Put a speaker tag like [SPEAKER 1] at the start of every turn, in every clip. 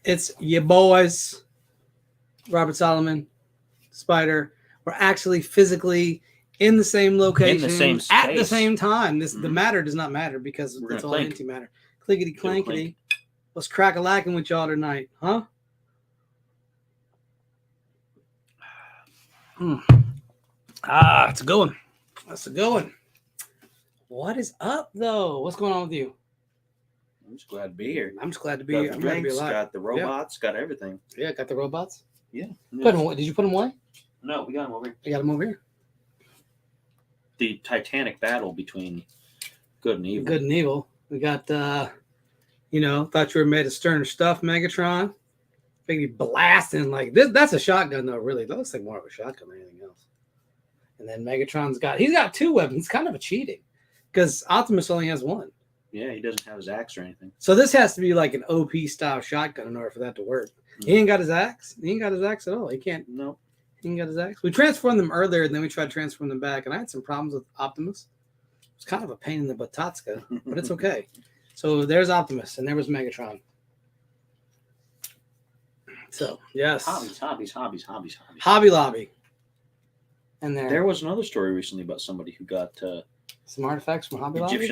[SPEAKER 1] It's your boys, Robert Solomon, Spider. We're actually physically in the same location, at the same time. The matter does not matter because it's all antimatter. Clickety clankety. What's crack-a-lacking with y'all tonight, huh? It's a good one. That's a good one. What is up, though? What's going on with you?
[SPEAKER 2] I'm just glad to be here.
[SPEAKER 1] I'm just glad to be here. I'm glad to be alive.
[SPEAKER 2] Got the robots, got everything.
[SPEAKER 1] Yeah, got the robots?
[SPEAKER 2] Yeah.
[SPEAKER 1] Did you put them away?
[SPEAKER 2] No, we got them over here.
[SPEAKER 1] You got them over here?
[SPEAKER 2] The titanic battle between good and evil.
[SPEAKER 1] Good and evil. We got, thought you were made of sterner stuff, Megatron. Maybe blasting like this. That's a shotgun, though, really. That looks like more of a shotgun than anything else. And then Megatron's got 2 weapons. Kind of a cheating because Optimus only has 1.
[SPEAKER 2] Yeah, he doesn't have his axe or anything.
[SPEAKER 1] So this has to be like an OP style shotgun in order for that to work. He ain't got his axe. He ain't got his axe at all. He can't.
[SPEAKER 2] No.
[SPEAKER 1] He ain't got his axe. We transformed them earlier, and then we tried to transform them back, and I had some problems with Optimus. It's kind of a pain in the buttotska, but it's okay. So there's Optimus, and there was Megatron. So, yes.
[SPEAKER 2] Hobbies.
[SPEAKER 1] Hobby Lobby. And
[SPEAKER 2] there was another story recently about somebody who got...
[SPEAKER 1] some artifacts from Hobby Lobby?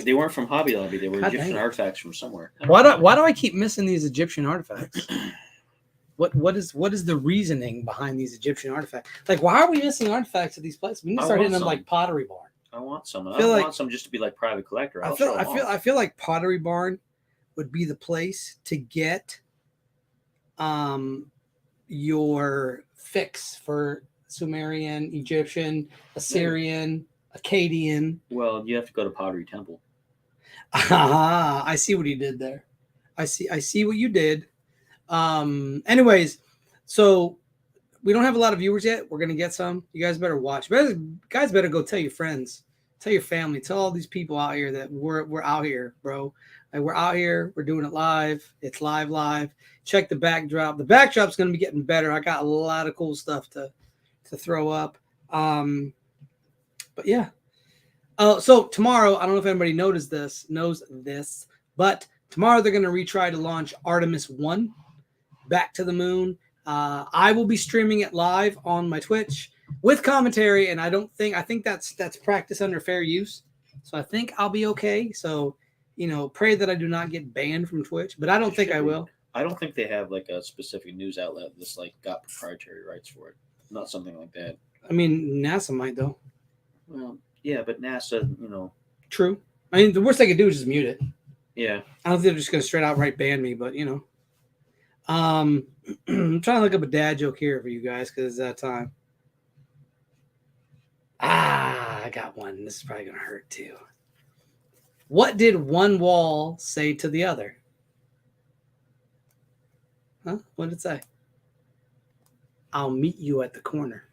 [SPEAKER 2] They weren't from Hobby Lobby. They were Egyptian artifacts from somewhere.
[SPEAKER 1] Why do I keep missing these Egyptian artifacts? What is the reasoning behind these Egyptian artifacts? Like, why are we missing artifacts at these places? We need to start hitting them like Pottery Barn.
[SPEAKER 2] I want some. I want some just to be like private collector.
[SPEAKER 1] I feel like Pottery Barn would be the place to get your fix for Sumerian, Egyptian, Assyrian, Akkadian.
[SPEAKER 2] Well, you have to go to Pottery Temple.
[SPEAKER 1] I see what he did there. I see what you did. Anyways, so we don't have a lot of viewers yet. We're gonna get some. You guys better watch. Guys better go tell your friends, tell your family, tell all these people out here that we're out here, bro. Like, we're out here. We're doing it live. It's live. Check the backdrop. The backdrop's gonna be getting better. I got a lot of cool stuff to throw up. But yeah. So tomorrow, I don't know if anybody knows this, but tomorrow they're going to retry to launch Artemis 1, Back to the Moon. I will be streaming it live on my Twitch with commentary, and I think that's practice under fair use. So I think I'll be okay. So, pray that I do not get banned from Twitch, but I don't think I will.
[SPEAKER 2] I don't think they have like a specific news outlet that's like got proprietary rights for it. Not something like that.
[SPEAKER 1] I mean, NASA might though.
[SPEAKER 2] Well, yeah, but NASA,
[SPEAKER 1] True. I mean, the worst they could do is just mute it.
[SPEAKER 2] Yeah.
[SPEAKER 1] I don't think they're just going to straight outright ban me, but, I'm trying to look up a dad joke here for you guys because it's that time. I got one. This is probably going to hurt too. What did one wall say to the other? Huh? What did it say? I'll meet you at the corner.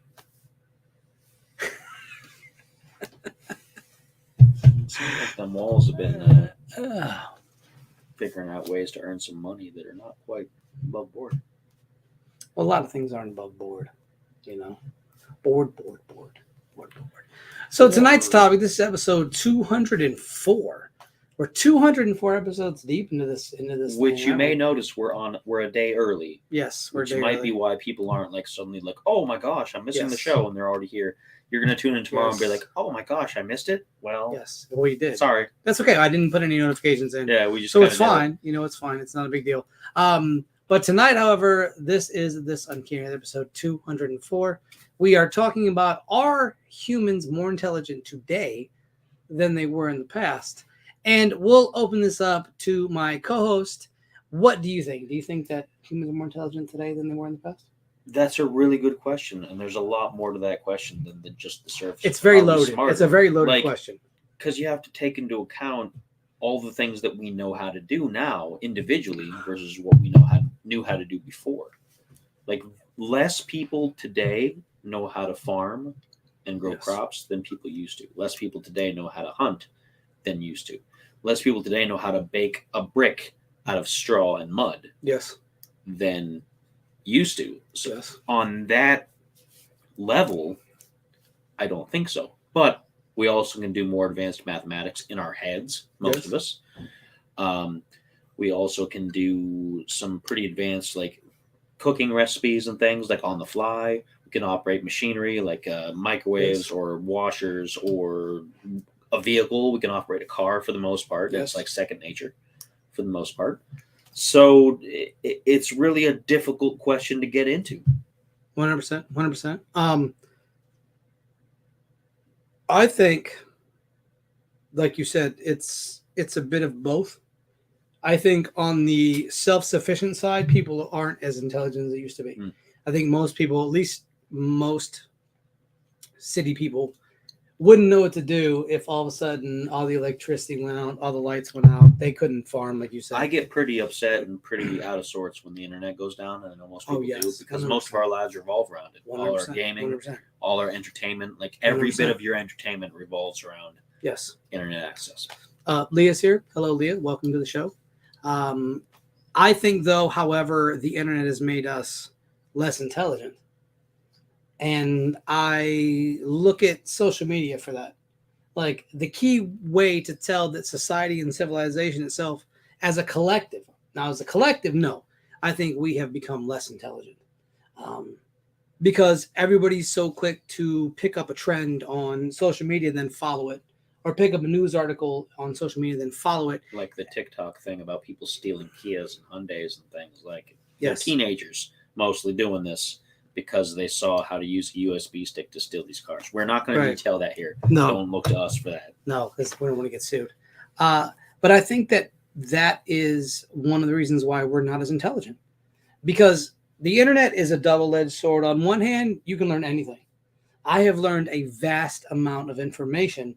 [SPEAKER 2] Seems like them walls have been figuring out ways to earn some money that are not quite above board.
[SPEAKER 1] Well, a lot of things aren't above board, Board. So tonight's topic, this is episode 204. We're 204 episodes deep into this.
[SPEAKER 2] Which you may notice we're a day early.
[SPEAKER 1] Yes,
[SPEAKER 2] which might be why people aren't like suddenly like, oh my gosh, I'm missing the show, and they're already here. You're gonna tune in tomorrow and be like, oh my gosh, I missed it. Well,
[SPEAKER 1] yes, well you did.
[SPEAKER 2] Sorry,
[SPEAKER 1] that's okay. I didn't put any notifications in.
[SPEAKER 2] Yeah, we just
[SPEAKER 1] so it's fine. It's fine. It's not a big deal. But tonight, however, this is this Uncanny episode 204. We are talking about, are humans more intelligent today than they were in the past? And we'll open this up to my co-host. What do you think? Do you think that humans are more intelligent today than they were in the past?
[SPEAKER 2] That's a really good question, and there's a lot more to that question than just the surface.
[SPEAKER 1] It's very loaded. It's a very loaded question.
[SPEAKER 2] Because you have to take into account all the things that we know how to do now individually versus what we knew how to do before. Like, less people today know how to farm and grow crops than people used to. Less people today know how to hunt than used to. Less people today know how to bake a brick out of straw and mud.
[SPEAKER 1] Yes.
[SPEAKER 2] Than used to. So on that level, I don't think so. But we also can do more advanced mathematics in our heads, most of us. We also can do some pretty advanced like cooking recipes and things like on the fly. We can operate machinery like microwaves
[SPEAKER 1] Yes.
[SPEAKER 2] or washers or a vehicle. We can operate a car for the most part.
[SPEAKER 1] Yes.
[SPEAKER 2] It's like second nature for the most part. So it's really a difficult question to get into.
[SPEAKER 1] 100%. 100%. I think, like you said, it's a bit of both. I think on the self-sufficient side, people aren't as intelligent as they used to be.
[SPEAKER 2] Mm.
[SPEAKER 1] I think most people, at least most city people, wouldn't know what to do if all of a sudden all the electricity went out, all the lights went out. They couldn't farm, like you said.
[SPEAKER 2] I get pretty upset and pretty out of sorts when the internet goes down, and I know most people do, because
[SPEAKER 1] 100%.
[SPEAKER 2] most of our lives revolve around it.
[SPEAKER 1] 100%,
[SPEAKER 2] All our gaming,
[SPEAKER 1] 100%.
[SPEAKER 2] all our entertainment, like every
[SPEAKER 1] 100%.
[SPEAKER 2] bit of your entertainment revolves around
[SPEAKER 1] Yes.
[SPEAKER 2] internet access.
[SPEAKER 1] Leah's here. Hello, Leah. Welcome to the show. I think, though, however, the internet has made us less intelligent. And I look at social media for that. Like the key way to tell that society and civilization itself as a collective, now as a collective, no, I think we have become less intelligent. Because everybody's so quick to pick up a trend on social media, then follow it, or pick up a news article on social media, then follow it.
[SPEAKER 2] Like the TikTok thing about people stealing Kias and Hyundais and things. Like
[SPEAKER 1] Yes.
[SPEAKER 2] teenagers mostly doing this because they saw how to use a USB stick to steal these cars. We're not going to detail that here.
[SPEAKER 1] No.
[SPEAKER 2] Don't look to us for that.
[SPEAKER 1] No, because we don't want to get sued. But I think that is one of the reasons why we're not as intelligent. Because the internet is a double-edged sword. On one hand, you can learn anything. I have learned a vast amount of information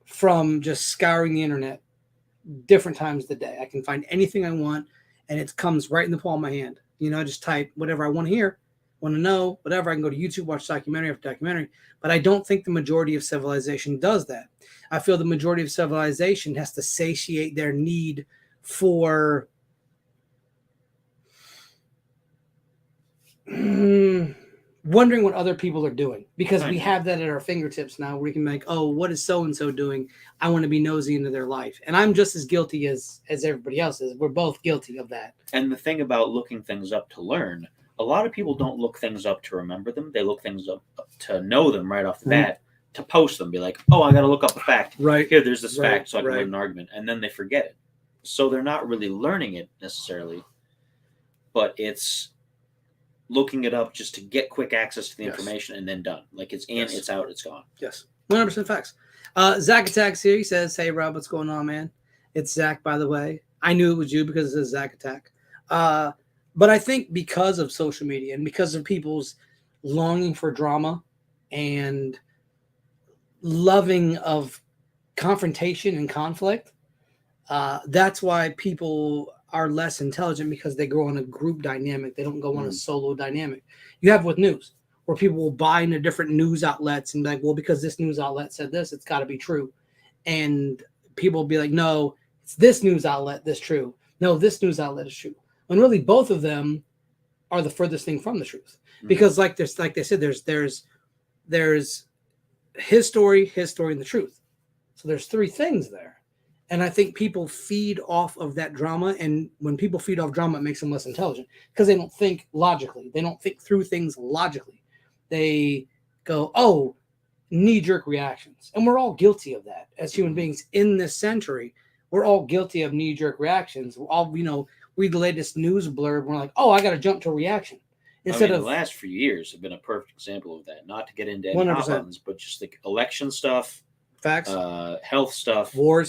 [SPEAKER 1] from just scouring the internet different times of the day. I can find anything I want, and it comes right in the palm of my hand. I just type whatever I want to hear, want to know, whatever. I can go to YouTube, watch documentary after documentary. But I don't think the majority of civilization does that. I feel the majority of civilization has to satiate their need for wondering what other people are doing, because we have that at our fingertips now. We can be like, oh, what is so and so doing? I want to be nosy into their life, and I'm just as guilty as everybody else is. We're both guilty of that.
[SPEAKER 2] And the thing about looking things up to learn, a lot of people don't look things up to remember them. They look things up to know them right off the bat, to post them, be like, oh, I got to look up a fact.
[SPEAKER 1] Right
[SPEAKER 2] here, there's this fact, so I can learn an argument, and then they forget it. So they're not really learning it necessarily, but it's looking it up just to get quick access to the information and then done. Like it's in, it's out, it's gone.
[SPEAKER 1] Yes, 100% facts. Zach Attacks here. He says, "Hey Rob, what's going on, man?" It's Zach, by the way. I knew it was you because it says Zach Attack. But I think because of social media and because of people's longing for drama and loving of confrontation and conflict, that's why people are less intelligent, because they go on a group dynamic. They don't go on a solo dynamic. You have with news, where people will buy into different news outlets and be like, well, because this news outlet said this, it's got to be true. And people will be like, no, it's this news outlet that's true. No, this news outlet is true. When really both of them are the furthest thing from the truth. Because like they said, there's his story, and the truth. So there's three things there. And I think people feed off of that drama. And when people feed off drama, it makes them less intelligent, because they don't think logically. They don't think through things logically. They go, oh, knee-jerk reactions. And we're all guilty of that as human beings in this century. We're all guilty of knee-jerk reactions. We're all, read the latest news blurb. We're like, oh, I got to jump to a reaction. Instead of
[SPEAKER 2] the last few years have been a perfect example of that. Not to get into any
[SPEAKER 1] 100%.
[SPEAKER 2] hot buttons, but just like election stuff,
[SPEAKER 1] facts,
[SPEAKER 2] health stuff, war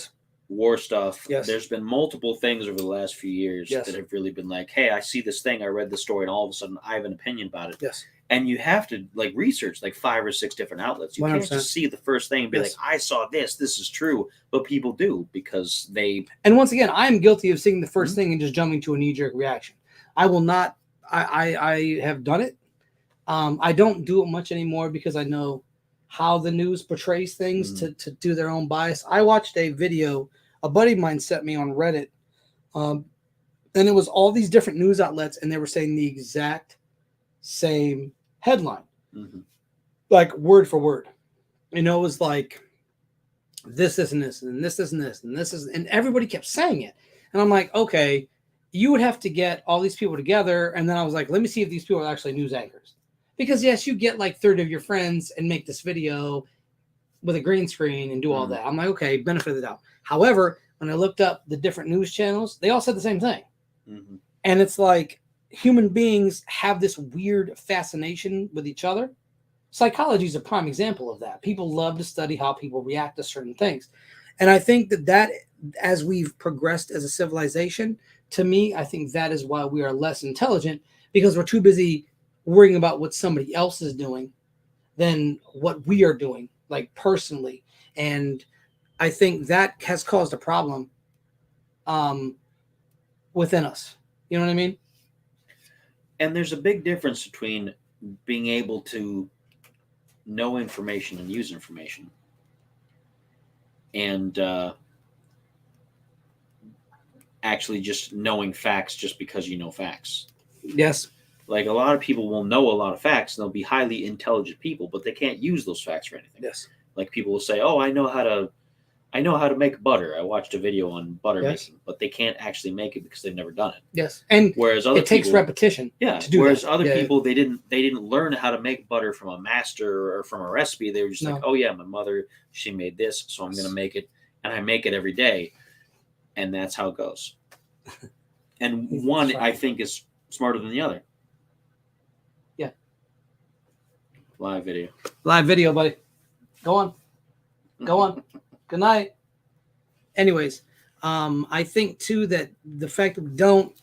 [SPEAKER 2] stuff.
[SPEAKER 1] Yes.
[SPEAKER 2] There's been multiple things over the last few years that have really been like, hey, I see this thing, I read the story, and all of a sudden I have an opinion about it.
[SPEAKER 1] Yes.
[SPEAKER 2] And you have to like research like 5 or 6 different outlets. You
[SPEAKER 1] 100%.
[SPEAKER 2] can't just see the first thing and be like, I saw this is true. But people do, because they.
[SPEAKER 1] And once again, I am guilty of seeing the first thing and just jumping to a knee-jerk reaction. I will not. I have done it. I don't do it much anymore, because I know how the news portrays things to do their own bias. I watched a video a buddy of mine sent me on Reddit, and it was all these different news outlets, and they were saying the exact same headline, like word for word. It was like this, and this, and this, and this, and this is, and everybody kept saying it. And I'm like, okay, you would have to get all these people together. And then I was like, let me see if these people are actually news anchors. Because yes, you get like 30 of your friends and make this video with a green screen and do all that. I'm like, okay, benefit of the doubt. However, when I looked up the different news channels, they all said the same thing.
[SPEAKER 2] Mm-hmm.
[SPEAKER 1] And it's like human beings have this weird fascination with each other. Psychology is a prime example of that. People love to study how people react to certain things. And I think that as we've progressed as a civilization, to me, I think that is why we are less intelligent, because we're too busy worrying about what somebody else is doing than what we are doing, like personally. And I think that has caused a problem within us. You know what I mean?
[SPEAKER 2] And there's a big difference between being able to know information and use information, and actually just knowing facts just because you know facts.
[SPEAKER 1] Yes.
[SPEAKER 2] Like, a lot of people will know a lot of facts and they'll be highly intelligent people, but they can't use those facts for anything.
[SPEAKER 1] Yes.
[SPEAKER 2] Like, people will say, "Oh, I know how to make butter. I watched a video on butter
[SPEAKER 1] Yes.
[SPEAKER 2] making," but they can't actually make it because they've never done it.
[SPEAKER 1] Yes. And
[SPEAKER 2] Whereas other
[SPEAKER 1] it takes
[SPEAKER 2] people,
[SPEAKER 1] repetition.
[SPEAKER 2] yeah.
[SPEAKER 1] To do
[SPEAKER 2] Whereas
[SPEAKER 1] that.
[SPEAKER 2] other
[SPEAKER 1] Yeah.
[SPEAKER 2] people, they didn't learn how to make butter from a master or from a recipe. They were just like,
[SPEAKER 1] No.
[SPEAKER 2] "Oh yeah, my mother, she made this, so I'm gonna make it," and I make it every day, and that's how it goes. And one, I think, is smarter than the other.
[SPEAKER 1] Yeah.
[SPEAKER 2] Live video.
[SPEAKER 1] Live video, buddy. Go on. Go on. Good night. Anyways, I think too that the fact that we don't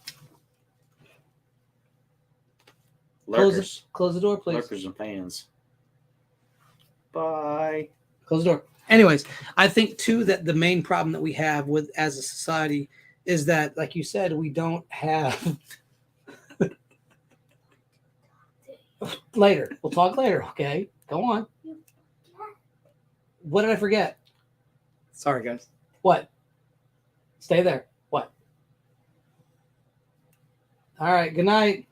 [SPEAKER 2] Lurkers.
[SPEAKER 1] close the door, please.
[SPEAKER 2] Lurkers and fans. Bye.
[SPEAKER 1] Close the door. Anyways, I think too that the main problem that we have with as a society is that, like you said, we don't have. Later. We'll talk later. Okay. Go on. What did I forget? Sorry, guys. What? Stay there. What? All right. Good night.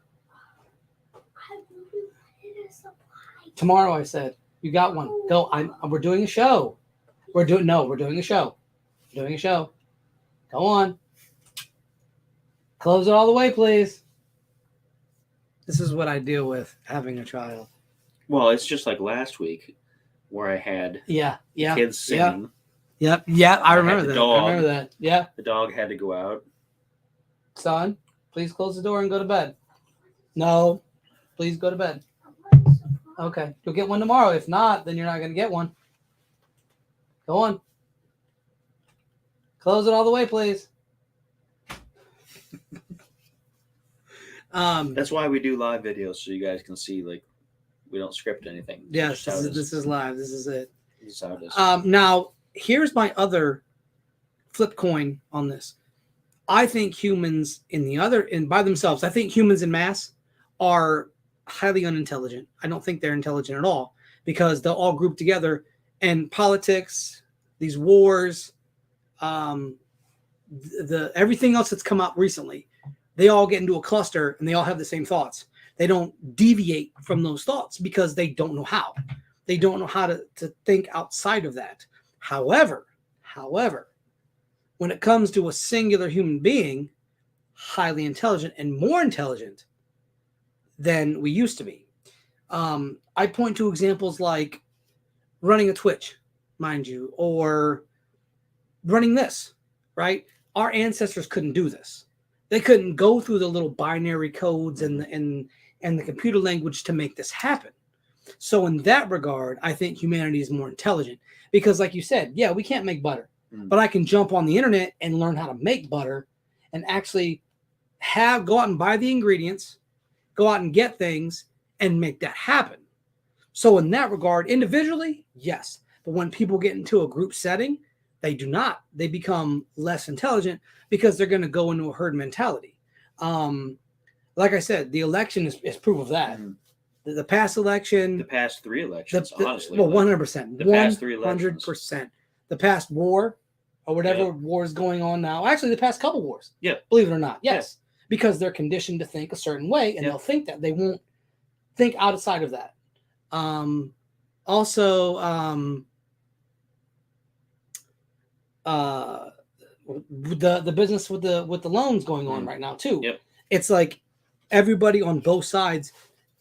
[SPEAKER 1] Tomorrow, I said. You got one. Go. We're doing a show. We're doing a show. We're doing a show. Go on. Close it all the way, please. This is what I deal with having a child.
[SPEAKER 2] Well, it's just like last week where I had kids singing.
[SPEAKER 1] Yep. I remember that. I remember that. Yeah.
[SPEAKER 2] The dog had to go out.
[SPEAKER 1] Son, please close the door and go to bed. No, please go to bed. Okay. You'll get one tomorrow. If not, then you're not going to get one. Go on. Close it all the way, please.
[SPEAKER 2] That's why we do live videos, so you guys can see, like, we don't script anything.
[SPEAKER 1] Yes, this is live. This is it.
[SPEAKER 2] This is how it is.
[SPEAKER 1] Now, here's my other flip coin on this. I think humans by themselves, I think humans in mass are highly unintelligent. I don't think they're intelligent at all, because they'll all group together, and politics, these wars, everything else that's come up recently, they all get into a cluster and they all have the same thoughts. They don't deviate from those thoughts because they don't know how. They don't know how to think outside of that. However, when it comes to a singular human being, highly intelligent and more intelligent than we used to be. I point to examples like running a Twitch, mind you, or running this, right? Our ancestors couldn't do this. They couldn't go through the little binary codes and the computer language to make this happen. So in that regard, I think humanity is more intelligent, because, like you said, yeah, we can't make butter, but I can jump on the internet and learn how to make butter and actually go out and buy the ingredients, go out and get things and make that happen. So in that regard, individually, yes. But when people get into a group setting, they do not. They become less intelligent because they're going to go into a herd mentality. Like I said, the election is proof of that. The past election,
[SPEAKER 2] the past three elections, honestly.
[SPEAKER 1] Well, 100%.
[SPEAKER 2] The past three elections.
[SPEAKER 1] 100%. The past war, or whatever war is going on now. Actually, the past couple wars.
[SPEAKER 2] Yeah.
[SPEAKER 1] Believe it or not. Yes. Yeah. Because they're conditioned to think a certain way, and they'll think that. They won't think outside of that. the business with the loans going on right now too.
[SPEAKER 2] Yep.
[SPEAKER 1] It's like everybody on both sides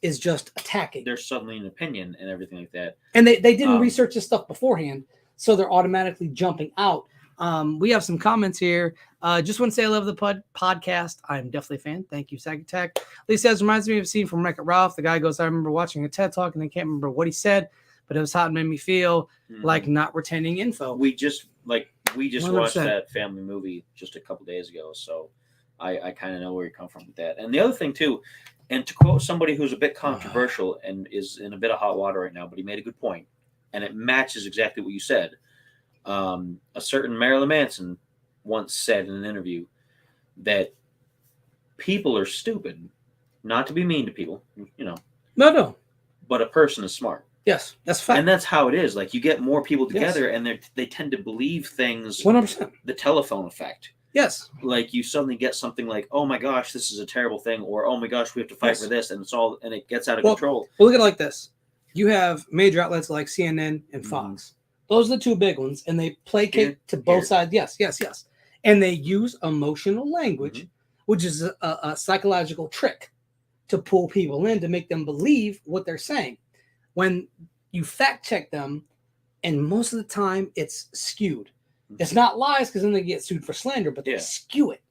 [SPEAKER 1] is just attacking.
[SPEAKER 2] There's suddenly an opinion and everything like that.
[SPEAKER 1] And they didn't research this stuff beforehand, so they're automatically jumping out. We have some comments here. Just want to say I love the podcast. I'm definitely a fan. Thank you, Sack Attack. Lee says, reminds me of a scene from Wreck-It Ralph. The guy goes, I remember watching a TED Talk and I can't remember what he said, but it was hot and made me feel like not retaining info.
[SPEAKER 2] We just
[SPEAKER 1] 100%.
[SPEAKER 2] watched that family movie just a couple days ago, so I kind of know where you come from with that. And the other thing too, and to quote somebody who's a bit controversial and is in a bit of hot water right now, but he made a good point, and it matches exactly what you said. A certain Marilyn Manson once said in an interview that people are stupid, not to be mean to people,
[SPEAKER 1] No.
[SPEAKER 2] but a person is smart.
[SPEAKER 1] Yes, that's fact.
[SPEAKER 2] And that's how it is. Like, you get more people together, and they tend to believe things.
[SPEAKER 1] 100%.
[SPEAKER 2] The telephone effect.
[SPEAKER 1] Yes.
[SPEAKER 2] Like, you suddenly get something like, "Oh my gosh, this is a terrible thing," or "Oh my gosh, we have to fight for this," and it gets out of control.
[SPEAKER 1] Well, look at it like this: you have major outlets like CNN and Fox. Those are the two big ones, and they placate to both sides. Yes. And they use emotional language, which is a psychological trick to pull people in to make them believe what they're saying. When you fact check them, and most of the time it's skewed. It's not lies, because then they get sued for slander, but they skew it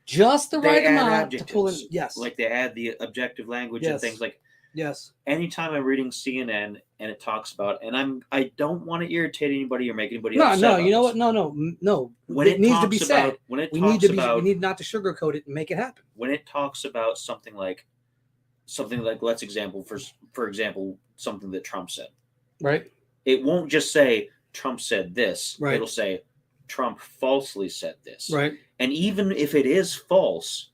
[SPEAKER 1] just the right amount to pull in. Yes,
[SPEAKER 2] like they add the objective language and things like.
[SPEAKER 1] Yes.
[SPEAKER 2] Anytime I'm reading CNN and it talks about, and I don't want to irritate anybody or make anybody upset.
[SPEAKER 1] No. You know what? No.
[SPEAKER 2] When it needs to be said,
[SPEAKER 1] we need not to sugarcoat it and make it happen.
[SPEAKER 2] When it talks about something like, let's example for example, something that Trump said.
[SPEAKER 1] Right.
[SPEAKER 2] It won't just say Trump said this.
[SPEAKER 1] Right.
[SPEAKER 2] It'll say Trump falsely said this.
[SPEAKER 1] Right.
[SPEAKER 2] And even if it is false,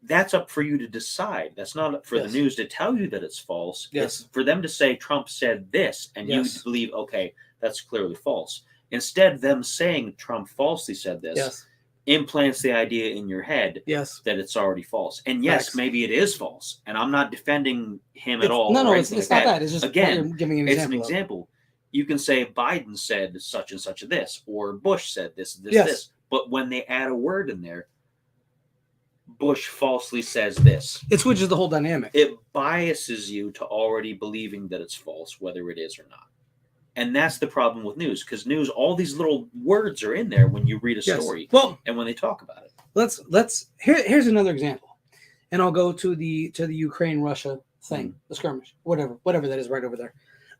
[SPEAKER 2] that's up for you to decide. That's not up for the news to tell you that it's false.
[SPEAKER 1] Yes.
[SPEAKER 2] It's for them to say Trump said this, and you believe, okay, that's clearly false. Instead, them saying Trump falsely said this implants the idea in your head that it's already false. And yes, maybe it is false. And I'm not defending him at all.
[SPEAKER 1] No, it's not that. It's just giving an example.
[SPEAKER 2] It's an example. You can say Biden said such and such a this, or Bush said this. But when they add a word in there, Bush falsely says this.
[SPEAKER 1] It switches the whole dynamic.
[SPEAKER 2] It biases you to already believing that it's false, whether it is or not. And that's the problem with news, because news, all these little words are in there when you read a story.
[SPEAKER 1] Well,
[SPEAKER 2] and when they talk about it.
[SPEAKER 1] Here's another example. And I'll go to the Ukraine-Russia thing, the skirmish, whatever that is right over there.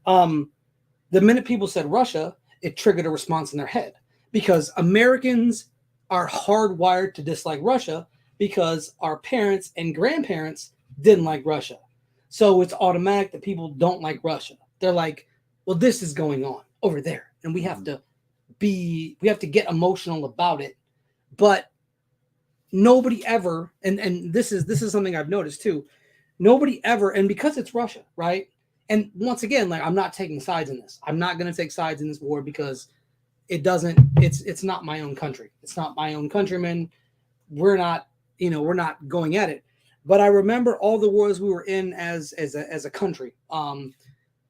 [SPEAKER 1] The minute people said Russia, it triggered a response in their head, because Americans are hardwired to dislike Russia because our parents and grandparents didn't like Russia. So it's automatic that people don't like Russia. They're like, well, this is going on over there, and we have to get emotional about it. But nobody ever, and this is something I've noticed too, nobody ever, and because it's Russia, right? And once again, like, I'm not taking sides in this. I'm not going to take sides in this war, because it's not my own country. It's not my own countrymen. We're not going at it. But I remember all the wars we were in as a country,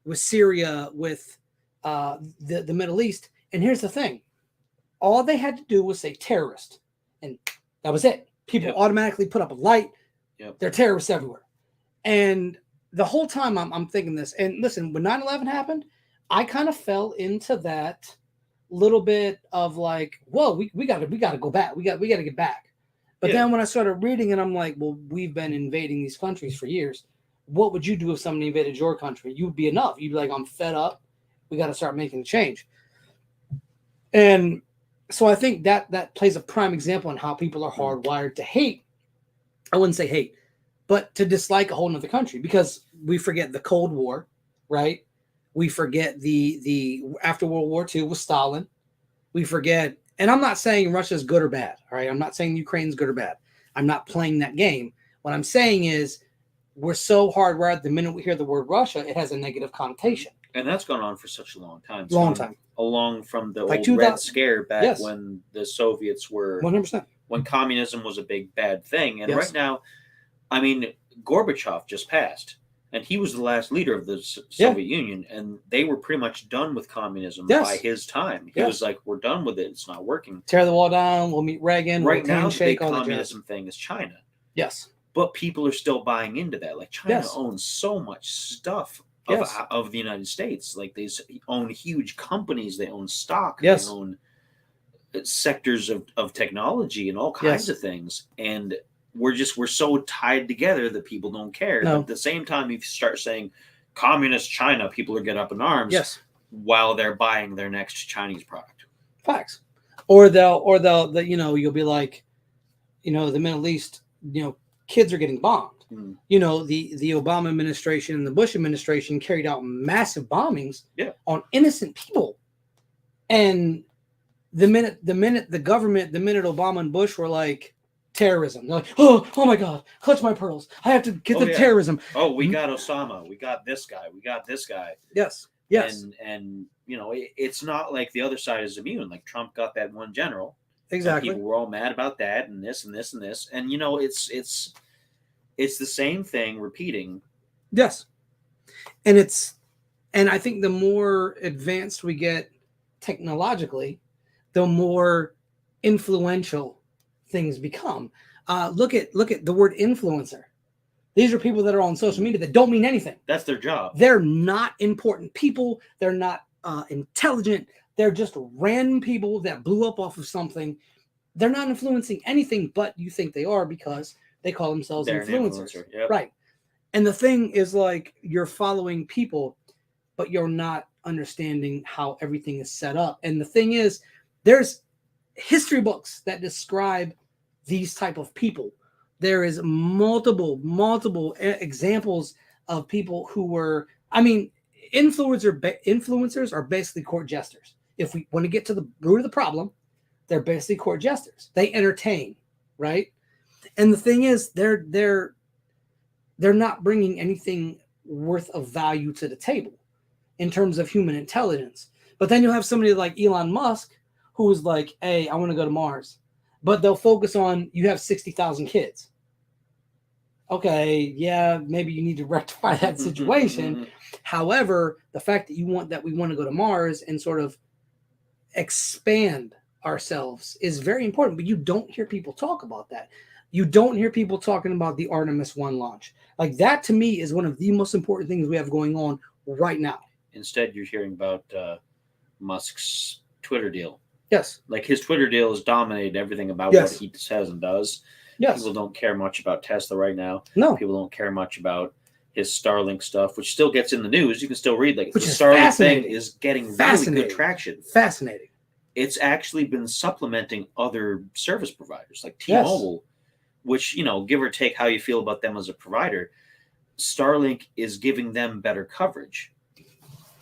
[SPEAKER 1] with Syria, with the Middle East. And here's the thing. All they had to do was say terrorist, and that was it. People automatically put up a light. They're terrorists everywhere. And the whole time I'm thinking this. And listen, when 9/11 happened, I kind of fell into that little bit of like, whoa, we got to go back. We got to get back. But then when I started reading it, I'm like, well, we've been invading these countries for years. What would you do if somebody invaded your country? You'd be enough. You'd be like, I'm fed up. We got to start making a change. And so I think that plays a prime example on how people are hardwired to hate. I wouldn't say hate, but to dislike a whole nother country, because we forget the Cold War, right? We forget the after World War II with Stalin. We forget, and I'm not saying Russia's good or bad, all right? I'm not saying Ukraine's good or bad. I'm not playing that game. What I'm saying is we're so hardwired, the minute we hear the word Russia, it has a negative connotation.
[SPEAKER 2] And that's gone on for such a long time.
[SPEAKER 1] Time.
[SPEAKER 2] Along from the old Red Scare back when the Soviets were...
[SPEAKER 1] 100%.
[SPEAKER 2] When communism was a big bad thing. And right now, I mean, Gorbachev just passed. And he was the last leader of the
[SPEAKER 1] Yeah.
[SPEAKER 2] Soviet Union, and they were pretty much done with communism
[SPEAKER 1] Yes.
[SPEAKER 2] by his time. He
[SPEAKER 1] Yeah.
[SPEAKER 2] was like, "We're done with it. It's not working."
[SPEAKER 1] Tear the wall down. We'll meet Reagan.
[SPEAKER 2] Right
[SPEAKER 1] we'll
[SPEAKER 2] now, the big
[SPEAKER 1] handshake, all that jazz.
[SPEAKER 2] communism thing is China,
[SPEAKER 1] Yes.
[SPEAKER 2] but people are still buying into that. Like China
[SPEAKER 1] Yes.
[SPEAKER 2] owns so much stuff of,
[SPEAKER 1] Yes.
[SPEAKER 2] of the United States. Like they own huge companies. They own stock.
[SPEAKER 1] Yes.
[SPEAKER 2] They own sectors of technology and all kinds
[SPEAKER 1] Yes.
[SPEAKER 2] of things. And we're so tied together that people don't care.
[SPEAKER 1] No.
[SPEAKER 2] But at the same time, if you start saying communist China, people are getting up in arms.
[SPEAKER 1] Yes.
[SPEAKER 2] While they're buying their next Chinese product.
[SPEAKER 1] Facts. Or they'll you know, you'll be like, you know, the Middle East, you know, kids are getting bombed.
[SPEAKER 2] Mm.
[SPEAKER 1] You know, the Obama administration and the Bush administration carried out massive bombings on innocent people. And the minute Obama and Bush were like terrorism, they're like, oh my God, clutch my pearls. I have to get the terrorism.
[SPEAKER 2] Oh, we got Osama. We got this guy. We got this guy.
[SPEAKER 1] Yes. Yes.
[SPEAKER 2] And you know, it's not like the other side is immune. Like Trump got that one general.
[SPEAKER 1] Exactly.
[SPEAKER 2] People were all mad about that and this and this and this. And you know, it's the same thing repeating.
[SPEAKER 1] Yes. And I think the more advanced we get technologically, the more influential things become. Look at the word influencer. These are people that are on social media that don't mean anything.
[SPEAKER 2] That's their job.
[SPEAKER 1] They're not important people. They're not intelligent. They're just random people that blew up off of something. They're not influencing anything, but you think they are because they call themselves influencers.
[SPEAKER 2] Yep.
[SPEAKER 1] Right. And the thing is, like, you're following people, but you're not understanding how everything is set up. And the thing is, there's history books that describe these type of people. There is multiple examples of people who were, I mean, influencers are basically court jesters. If we want to get to the root of the problem, they're basically court jesters. They entertain, right? And the thing is, they're not bringing anything worth of value to the table in terms of human intelligence. But then you'll have somebody like Elon Musk who's like, hey, I want to go to Mars. But they'll focus on, you have 60,000 kids. Okay, yeah, maybe you need to rectify that situation. However, the fact that we want to go to Mars and sort of expand ourselves is very important. But you don't hear people talk about that. You don't hear people talking about the Artemis 1 launch. Like, that to me is one of the most important things we have going on right now.
[SPEAKER 2] Instead, you're hearing about Musk's Twitter deal.
[SPEAKER 1] Yes.
[SPEAKER 2] Like, his Twitter deal has dominated everything about what he says and does.
[SPEAKER 1] Yes.
[SPEAKER 2] People don't care much about Tesla right now.
[SPEAKER 1] No.
[SPEAKER 2] People don't care much about his Starlink stuff, which still gets in the news. You can still read, like,
[SPEAKER 1] which
[SPEAKER 2] the
[SPEAKER 1] is
[SPEAKER 2] Starlink thing is getting really good traction.
[SPEAKER 1] Fascinating.
[SPEAKER 2] It's actually been supplementing other service providers like T-Mobile, which, you know, give or take how you feel about them as a provider, Starlink is giving them better coverage.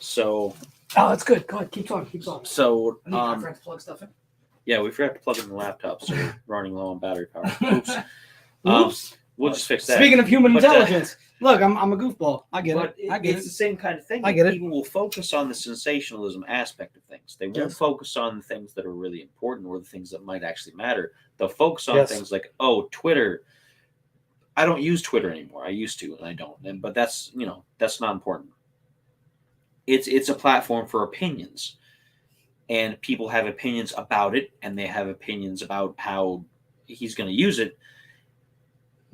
[SPEAKER 2] So,
[SPEAKER 1] oh, that's good. Go ahead, keep talking.
[SPEAKER 2] So,
[SPEAKER 1] I forgot to plug stuff in.
[SPEAKER 2] Yeah, we forgot to plug in the laptop, so we're running low on battery power. Oops.
[SPEAKER 1] Oops.
[SPEAKER 2] We'll just fix that.
[SPEAKER 1] Speaking of human intelligence, look, I'm a goofball. I get it.
[SPEAKER 2] It's the same kind of thing.
[SPEAKER 1] I get it.
[SPEAKER 2] People will focus on the sensationalism aspect of things. They won't focus on the things that are really important or the things that might actually matter. They'll focus on things like, oh, Twitter. I don't use Twitter anymore. I used to, and I don't. But that's, you know, that's not important. It's a platform for opinions. And people have opinions about it, and they have opinions about how he's going to use it,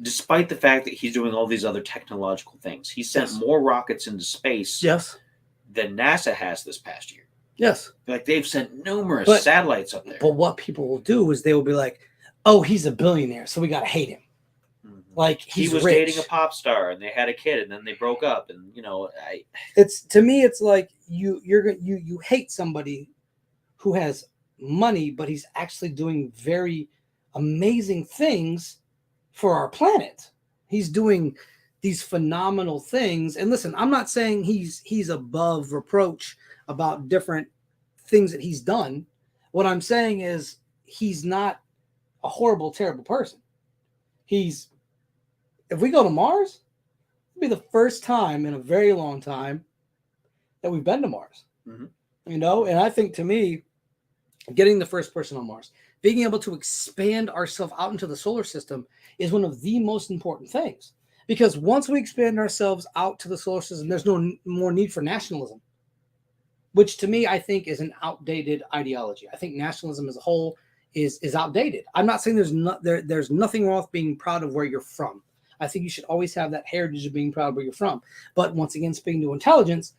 [SPEAKER 2] despite the fact that he's doing all these other technological things. He sent more rockets into space than NASA has this past year.
[SPEAKER 1] Yes.
[SPEAKER 2] Like, they've sent numerous satellites up there.
[SPEAKER 1] But what people will do is they will be like, oh, he's a billionaire, so we got to hate him. Mm-hmm. Like, he was
[SPEAKER 2] rich. Dating a pop star, and they had a kid, and then they broke up. And, you know,
[SPEAKER 1] to me, it's like you hate somebody who has money, but he's actually doing very amazing things for our planet. He's doing these phenomenal things. And listen, I'm not saying he's above reproach about different things that he's done. What I'm saying is he's not a horrible, terrible person. If we go to Mars, it'll be the first time in a very long time that we've been to Mars. Mm-hmm. You know, and I think, to me, getting the first person on Mars, being able to expand ourselves out into the solar system is one of the most important things. Because once we expand ourselves out to the solar system, there's no more need for nationalism, which to me I think is an outdated ideology. I think nationalism as a whole is outdated. I'm not saying there's nothing wrong with being proud of where you're from. I think you should always have that heritage of being proud of where you're from. But once again, speaking to intelligence,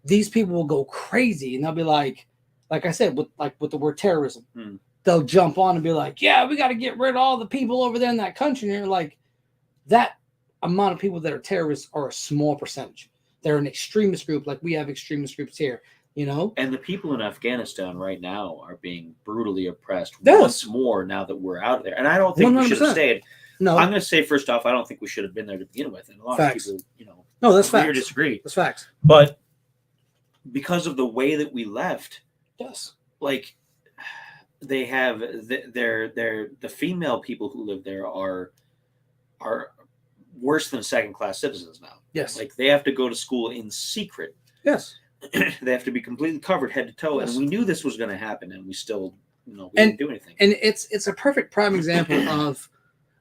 [SPEAKER 1] these people will go crazy and they'll be like I said, with the word terrorism, they'll jump on and be like, yeah, we got to get rid of all the people over there in that country. And you're like, that amount of people that are terrorists are a small percentage. They're an extremist group, like we have extremist groups here, you know?
[SPEAKER 2] And the people in Afghanistan right now are being brutally oppressed
[SPEAKER 1] Yes.
[SPEAKER 2] once more now that we're out of there. And I don't think we should have
[SPEAKER 1] 100%.
[SPEAKER 2] stayed.
[SPEAKER 1] No,
[SPEAKER 2] I'm going to say, first off, I don't think we should have been there to begin with. And a lot
[SPEAKER 1] Facts.
[SPEAKER 2] of people,
[SPEAKER 1] no, that's
[SPEAKER 2] agree or
[SPEAKER 1] facts.
[SPEAKER 2] disagree.
[SPEAKER 1] That's facts.
[SPEAKER 2] But because of the way that we left,
[SPEAKER 1] Yes.
[SPEAKER 2] like they have the female people who live there are worse than second-class citizens now.
[SPEAKER 1] Yes.
[SPEAKER 2] Like they have to go to school in secret.
[SPEAKER 1] Yes.
[SPEAKER 2] They have to be completely covered head to toe.
[SPEAKER 1] Yes.
[SPEAKER 2] And we knew this was going to happen, and we still, we didn't do anything.
[SPEAKER 1] And it's a perfect prime example of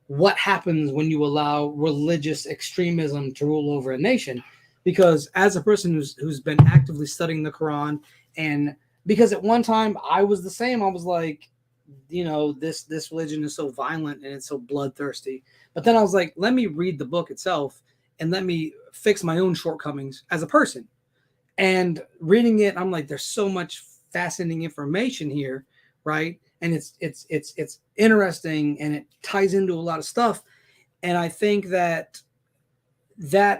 [SPEAKER 1] what happens when you allow religious extremism to rule over a nation. Because as a person who's been actively studying the Quran, and because at one time I was the same, I was like, this religion is so violent and it's so bloodthirsty. But then I was like, let me read the book itself and let me fix my own shortcomings as a person. And reading it, I'm like, there's so much fascinating information here, right? And it's interesting and it ties into a lot of stuff. And I think that I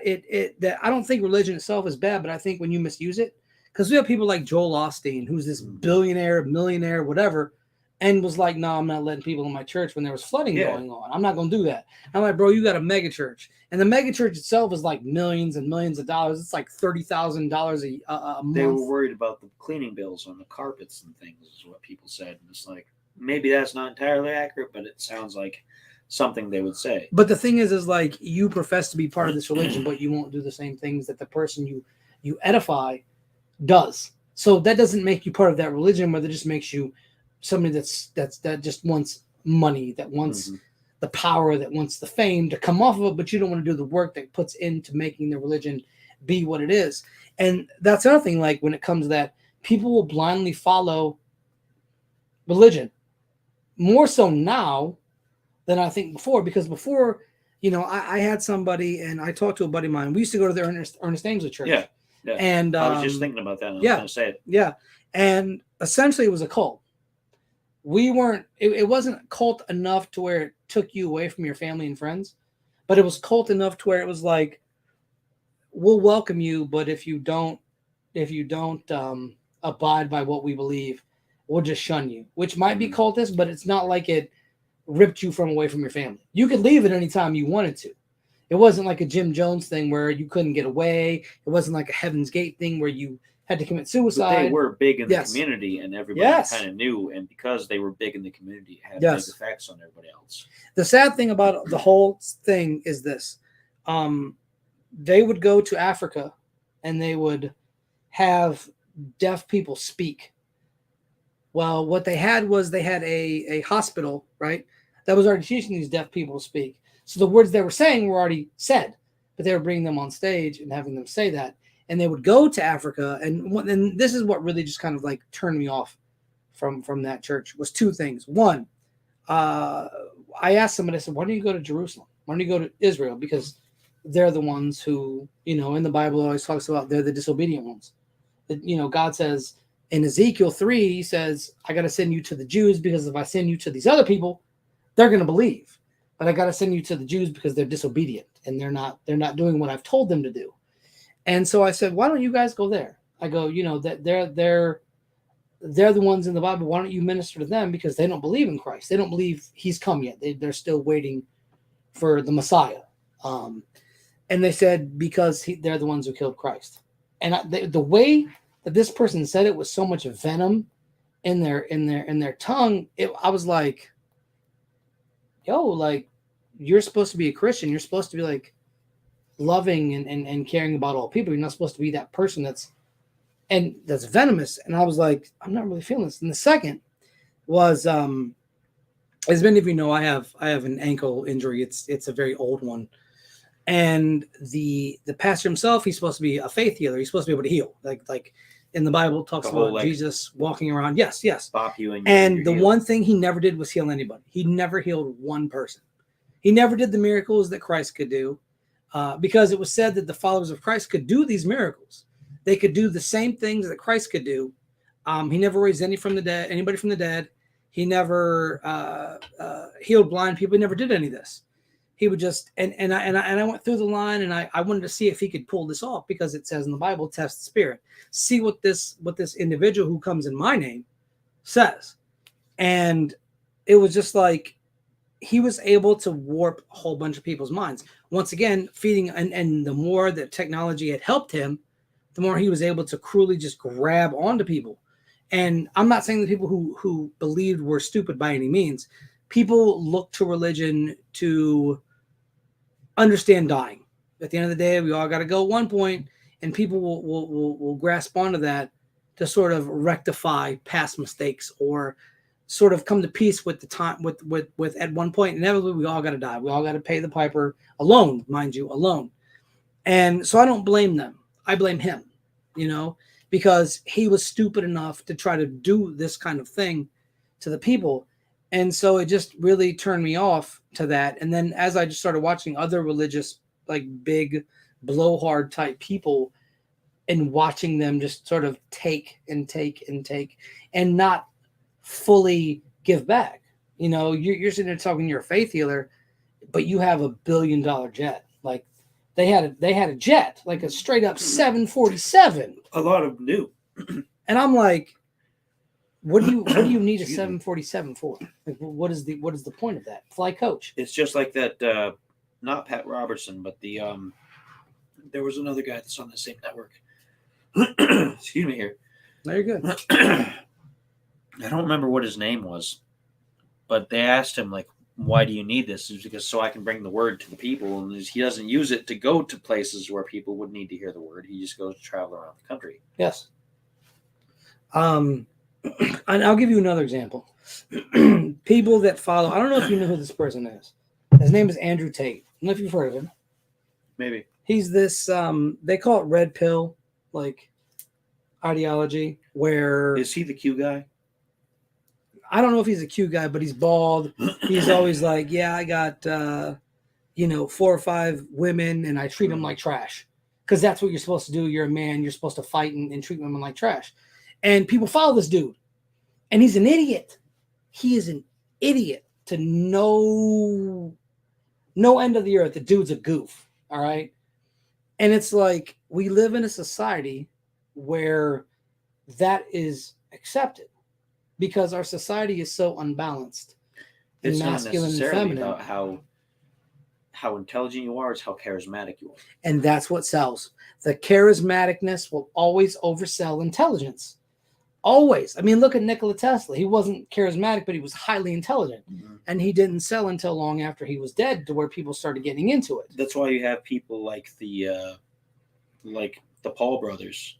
[SPEAKER 1] don't think religion itself is bad, but I think when you misuse it, because we have people like Joel Osteen, who's this billionaire, millionaire, whatever, and was like, no, I'm not letting people in my church when there was flooding going on. I'm not going to do that. I'm like, bro, you got a mega church. And the mega church itself is like millions and millions of dollars. It's like $30,000 a month.
[SPEAKER 2] They were worried about the cleaning bills on the carpets and things, is what people said. And it's like, maybe that's not entirely accurate, but it sounds like something they would say.
[SPEAKER 1] But the thing is like, you profess to be part of this religion, but you won't do the same things that the person you edify does. So that doesn't make you part of that religion, but it just makes you somebody that just wants money, that wants the power, that wants the fame to come off of it, but you don't want to do the work that puts into making the religion be what it is. And that's another thing, like when it comes to that, people will blindly follow religion more so now than I think before, because before, I had somebody and I talked to a buddy of mine. We used to go to the Ernest Ainsley Church.
[SPEAKER 2] Yeah.
[SPEAKER 1] And
[SPEAKER 2] I was just thinking about that. And
[SPEAKER 1] yeah,
[SPEAKER 2] I was going to say it.
[SPEAKER 1] Yeah. And essentially it was a cult. It wasn't cult enough to where it took you away from your family and friends, but it was cult enough to where it was like, we'll welcome you, but if you don't abide by what we believe, we'll just shun you, which might be cultist, but it's not like it ripped you away from your family. You could leave at any time you wanted to. It wasn't like a Jim Jones thing where you couldn't get away. It wasn't like a Heaven's Gate thing where you had to commit suicide.
[SPEAKER 2] But they were big in the community, and everybody kind of knew. And because they were big in the community, it had big effects on everybody else.
[SPEAKER 1] The sad thing about the whole thing is this. They would go to Africa, and they would have deaf people speak. Well, what they had was a hospital, right, that was already teaching these deaf people to speak. So the words they were saying were already said, but they were bringing them on stage and having them say that. And they would go to Africa, and this is what really just kind of like turned me off from that church, was two things. One, I asked somebody, I said, why don't you go to Jerusalem? Why don't you go to Israel? Because they're the ones who, in the Bible it always talks about they're the disobedient ones. God says in Ezekiel 3, he says, I got to send you to the Jews because if I send you to these other people, they're going to believe. But I got to send you to the Jews because they're disobedient and they're not doing what I've told them to do. And so I said, why don't you guys go there? I go, that they're the ones in the Bible. Why don't you minister to them? Because they don't believe in Christ. They don't believe he's come yet. They're still waiting for the Messiah. And they said, because they're the ones who killed Christ. And the way that this person said it was so much venom in their tongue. I was like, yo, like, you're supposed to be a Christian. You're supposed to be like loving and caring about all people. You're not supposed to be that person that's venomous. And I was like, I'm not really feeling this. And the second was, as many of you know, I have an ankle injury. It's a very old one. And the pastor himself, he's supposed to be a faith healer. He's supposed to be able to heal. Like in the Bible, it talks
[SPEAKER 2] The whole,
[SPEAKER 1] about
[SPEAKER 2] like,
[SPEAKER 1] Jesus walking around. Yes.
[SPEAKER 2] Bop you and
[SPEAKER 1] And
[SPEAKER 2] you're
[SPEAKER 1] the
[SPEAKER 2] healed.
[SPEAKER 1] one thing he never did was heal anybody. He never healed one person. He never did the miracles that Christ could do, because it was said that the followers of Christ could do these miracles. They could do the same things that Christ could do. He never raised anybody from the dead. He never healed blind people. He never did any of this. He would just and I went through the line, and I wanted to see if he could pull this off, because it says in the Bible, test the spirit, see what this individual who comes in my name says. And it was just like he was able to warp a whole bunch of people's minds. Once again, feeding, and the more that technology had helped him, the more he was able to cruelly just grab onto people. And I'm not saying the people who believed were stupid by any means. People look to religion to understand dying. At the end of the day, we all got to go at one point, and people will grasp onto that to sort of rectify past mistakes, or sort of come to peace with the time with at one point. Inevitably, we all got to die. We all got to pay the piper alone, mind you, alone. And so I don't blame them. I blame him, because he was stupid enough to try to do this kind of thing to the people. And so it just really turned me off to that. And then as I just started watching other religious, like big blowhard type people, and watching them just sort of take and not fully give back. You're sitting there talking, you're a faith healer, but you have $1 billion jet. Like they had a jet, like a straight up 747.
[SPEAKER 2] A lot of them do.
[SPEAKER 1] And I'm like, what do you need a 747 for? Like, what is the point of that? Fly coach.
[SPEAKER 2] It's just like that. Not Pat Robertson, but the there was another guy that's on the same network. Excuse me here.
[SPEAKER 1] No, you're good.
[SPEAKER 2] I don't remember what his name was, but they asked him, like, why do you need this? It's because so I can bring the word to the people, and he doesn't use it to go to places where people would need to hear the word. He just goes to travel around the country.
[SPEAKER 1] Yes. And I'll give you another example. People that follow, I don't know if you know who this person is. His name is Andrew Tate. I don't know if you've heard of him.
[SPEAKER 2] Maybe.
[SPEAKER 1] He's this, they call it red pill, like, ideology, where...
[SPEAKER 2] Is he the Q guy?
[SPEAKER 1] I don't know if he's a Q guy, but he's bald. He's always like, yeah, I got, 4 or 5 women, and I treat them like trash. Because that's what you're supposed to do. You're a man. You're supposed to fight and treat women like trash. And people follow this dude. And he's an idiot. He is an idiot to no end of the earth. The dude's a goof. All right. And it's like, we live in a society where that is accepted, because our society is so unbalanced.
[SPEAKER 2] It's
[SPEAKER 1] masculine
[SPEAKER 2] not
[SPEAKER 1] and
[SPEAKER 2] necessarily
[SPEAKER 1] feminine.
[SPEAKER 2] about how intelligent you are, it's how charismatic you are.
[SPEAKER 1] And that's what sells. The charismaticness will always oversell intelligence. Always. I mean, look at Nikola Tesla. He wasn't charismatic, but he was highly intelligent. Mm-hmm. And he didn't sell until long after he was dead, to where people started getting into it.
[SPEAKER 2] That's why you have people like the Paul brothers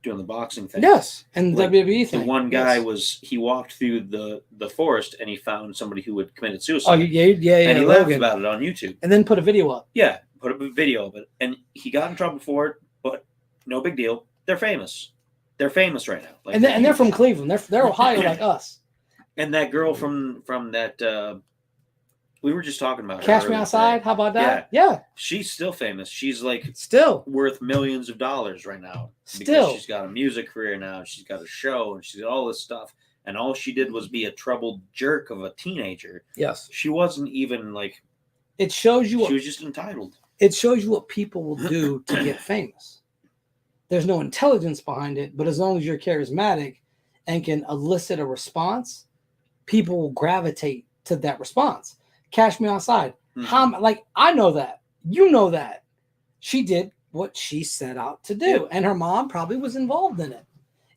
[SPEAKER 2] doing the boxing thing.
[SPEAKER 1] Yes, and the WWE thing.
[SPEAKER 2] The one guy he walked through the forest, and he found somebody who had committed suicide.
[SPEAKER 1] Oh, yeah.
[SPEAKER 2] And he laughed about it on YouTube.
[SPEAKER 1] And then put a video up.
[SPEAKER 2] Yeah, put up a video of it. And he got in trouble for it, but no big deal. They're famous. They're famous right now.
[SPEAKER 1] Like, and they're from Cleveland. They're Ohio like us.
[SPEAKER 2] And that girl from that we were just talking about.
[SPEAKER 1] Cash Me Outside. How about that? Yeah.
[SPEAKER 2] She's still famous. She's like
[SPEAKER 1] still
[SPEAKER 2] worth millions of dollars right now.
[SPEAKER 1] Still.
[SPEAKER 2] Because she's got a music career now. She's got a show, and she's got all this stuff. And all she did was be a troubled jerk of a teenager.
[SPEAKER 1] Yes.
[SPEAKER 2] She wasn't even like.
[SPEAKER 1] It shows you.
[SPEAKER 2] She was just entitled.
[SPEAKER 1] It shows you what people will do to get famous. There's no intelligence behind it, but as long as you're charismatic and can elicit a response, people will gravitate to that response. Cash Me Outside. Mm-hmm. I know that. You know that. She did what she set out to do. And her mom probably was involved in it.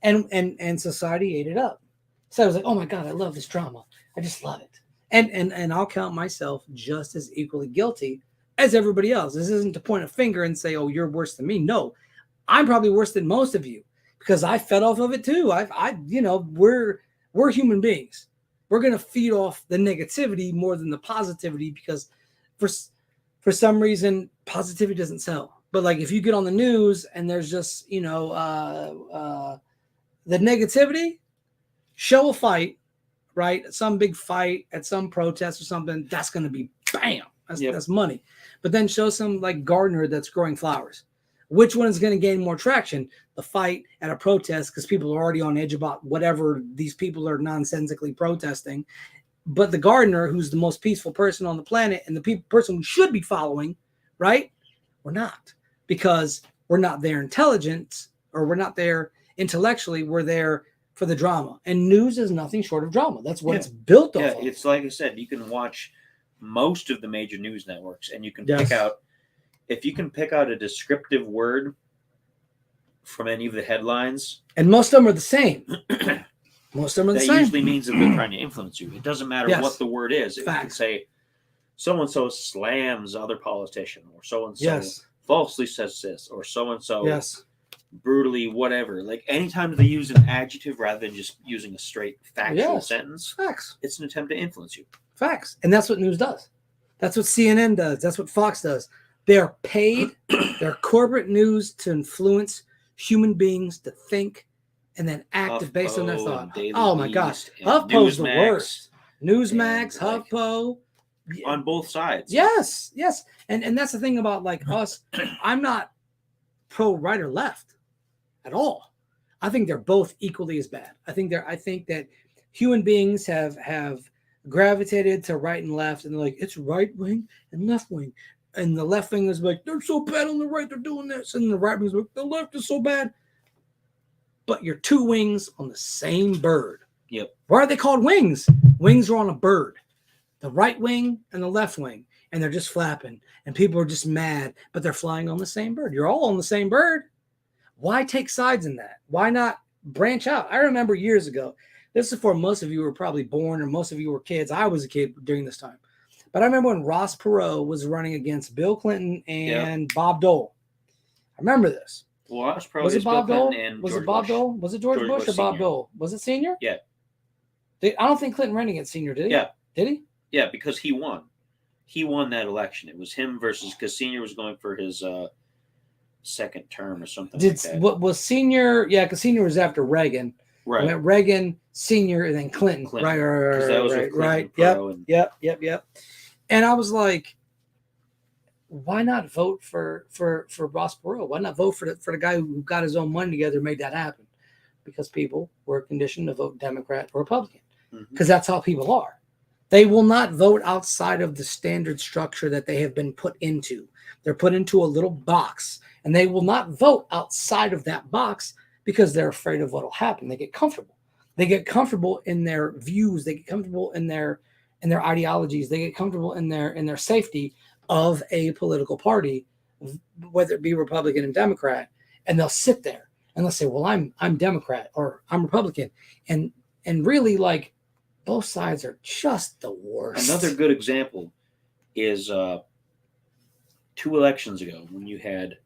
[SPEAKER 1] And society ate it up. So I was like, oh my God, I love this drama. I just love it. And I'll count myself just as equally guilty as everybody else. This isn't to point a finger and say, oh, you're worse than me. No. I'm probably worse than most of you, because I fed off of it too. We're human beings. We're going to feed off the negativity more than the positivity, because for some reason positivity doesn't sell. But like if you get on the news and there's just, the negativity, show a fight, right? Some big fight at some protest or something, that's going to be bam. That's money. But then show some like gardener that's growing flowers. Which one is going to gain more traction? The fight at a protest because people are already on edge about whatever these people are nonsensically protesting. But the gardener, who's the most peaceful person on the planet and the person we should be following, right? We're not, because we're not there intelligence, or we're not there intellectually. We're there for the drama. And news is nothing short of drama. That's what it's built off of.
[SPEAKER 2] It's like I said, you can watch most of the major news networks and you can pick out, if you can pick out a descriptive word from any of the headlines.
[SPEAKER 1] And most of them are the same. Most of them are the same.
[SPEAKER 2] That usually means that they're trying to influence you. It doesn't matter what the word is. It can say, so-and-so slams other politician, or so-and-so falsely says this, or so-and-so brutally whatever. Like anytime they use an adjective rather than just using a straight factual sentence, it's an attempt to influence you.
[SPEAKER 1] Facts. And that's what news does. That's what CNN does. That's what Fox does. They're paid, they're corporate news to influence human beings to think and then act based on their thought. Oh my gosh. HuffPo's the worst. Newsmax, HuffPo.
[SPEAKER 2] On both sides.
[SPEAKER 1] Yes. And that's the thing about like us. I'm not pro right or left at all. I think they're both equally as bad. I think that human beings have gravitated to right and left, and they're like, it's right wing and left wing. And the left wing is like, they're so bad on the right, they're doing this. And the right wing is like, the left is so bad. But you're two wings on the same bird.
[SPEAKER 2] Yep.
[SPEAKER 1] Why are they called wings? Wings are on a bird. The right wing and the left wing. And they're just flapping. And people are just mad, but they're flying on the same bird. You're all on the same bird. Why take sides in that? Why not branch out? I remember years ago, this is before most of you were probably born or most of you were kids. I was a kid during this time. But I remember when Ross Perot was running against Bill Clinton and Bob Dole. I remember this.
[SPEAKER 2] Well, Ross Perot
[SPEAKER 1] was it Bob Dole?
[SPEAKER 2] Was
[SPEAKER 1] it Bob Dole? Was it George Bush or Bob Dole? Was it Senior?
[SPEAKER 2] Yeah.
[SPEAKER 1] I don't think Clinton ran against Senior, did he?
[SPEAKER 2] Yeah.
[SPEAKER 1] Did he?
[SPEAKER 2] Yeah, because he won. He won that election. It was him versus, because Senior was going for his second term or something like that.
[SPEAKER 1] What was Senior? Yeah, because Senior was after Reagan.
[SPEAKER 2] Right.
[SPEAKER 1] Went Reagan, Senior, and then Clinton. Right.
[SPEAKER 2] That was
[SPEAKER 1] right. Yep. And I was like, why not vote for Ross Perot? Why not vote for the guy who got his own money together and made that happen? Because people were conditioned to vote Democrat or Republican. Because that's how people are. They will not vote outside of the standard structure that they have been put into. They're put into a little box, and they will not vote outside of that box because they're afraid of what will happen. They get comfortable. They get comfortable in their views. They get comfortable in their ideologies. They get comfortable in their safety of a political party, whether it be Republican and Democrat, and they'll sit there and they'll say, well, I'm Democrat or I'm Republican. And really, like, both sides are just the worst.
[SPEAKER 2] Another good example is 2 elections ago when you had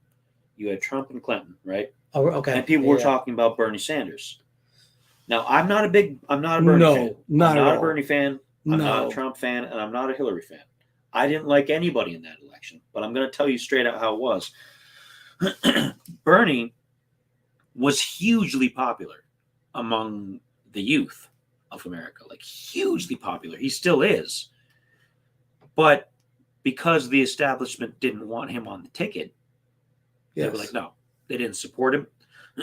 [SPEAKER 2] Trump and Clinton, right?
[SPEAKER 1] Oh, okay.
[SPEAKER 2] And people were talking about Bernie Sanders. Now, I'm not a Bernie fan. I'm not a Bernie fan. I'm not a Trump fan, and I'm not a Hillary fan. I didn't like anybody in that election, but I'm going to tell you straight out how it was. Bernie was hugely popular among the youth of America, like hugely popular. He still is. But because the establishment didn't want him on the ticket, they were like, no, they didn't support him.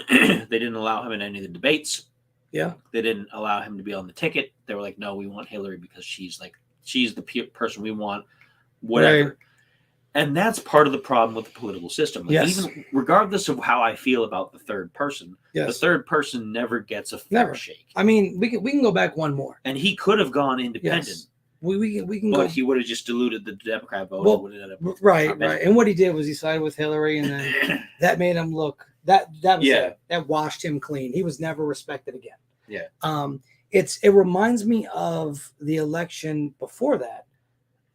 [SPEAKER 2] They didn't allow him in any of the debates.
[SPEAKER 1] Yeah.
[SPEAKER 2] They didn't allow him to be on the ticket. They were like, no, we want Hillary because she's the person we want, whatever. Right. And that's part of the problem with the political system. Like, even regardless of how I feel about the third person, the third person never gets a fair shake.
[SPEAKER 1] I mean, we can go back one more.
[SPEAKER 2] And he could have gone independent.
[SPEAKER 1] Yes. We can
[SPEAKER 2] but
[SPEAKER 1] go.
[SPEAKER 2] He would have just diluted the Democrat vote.
[SPEAKER 1] Well, right. And what he did was he sided with Hillary, and then that made him look that washed him clean. He was never respected again.
[SPEAKER 2] Yeah.
[SPEAKER 1] It reminds me of the election before that.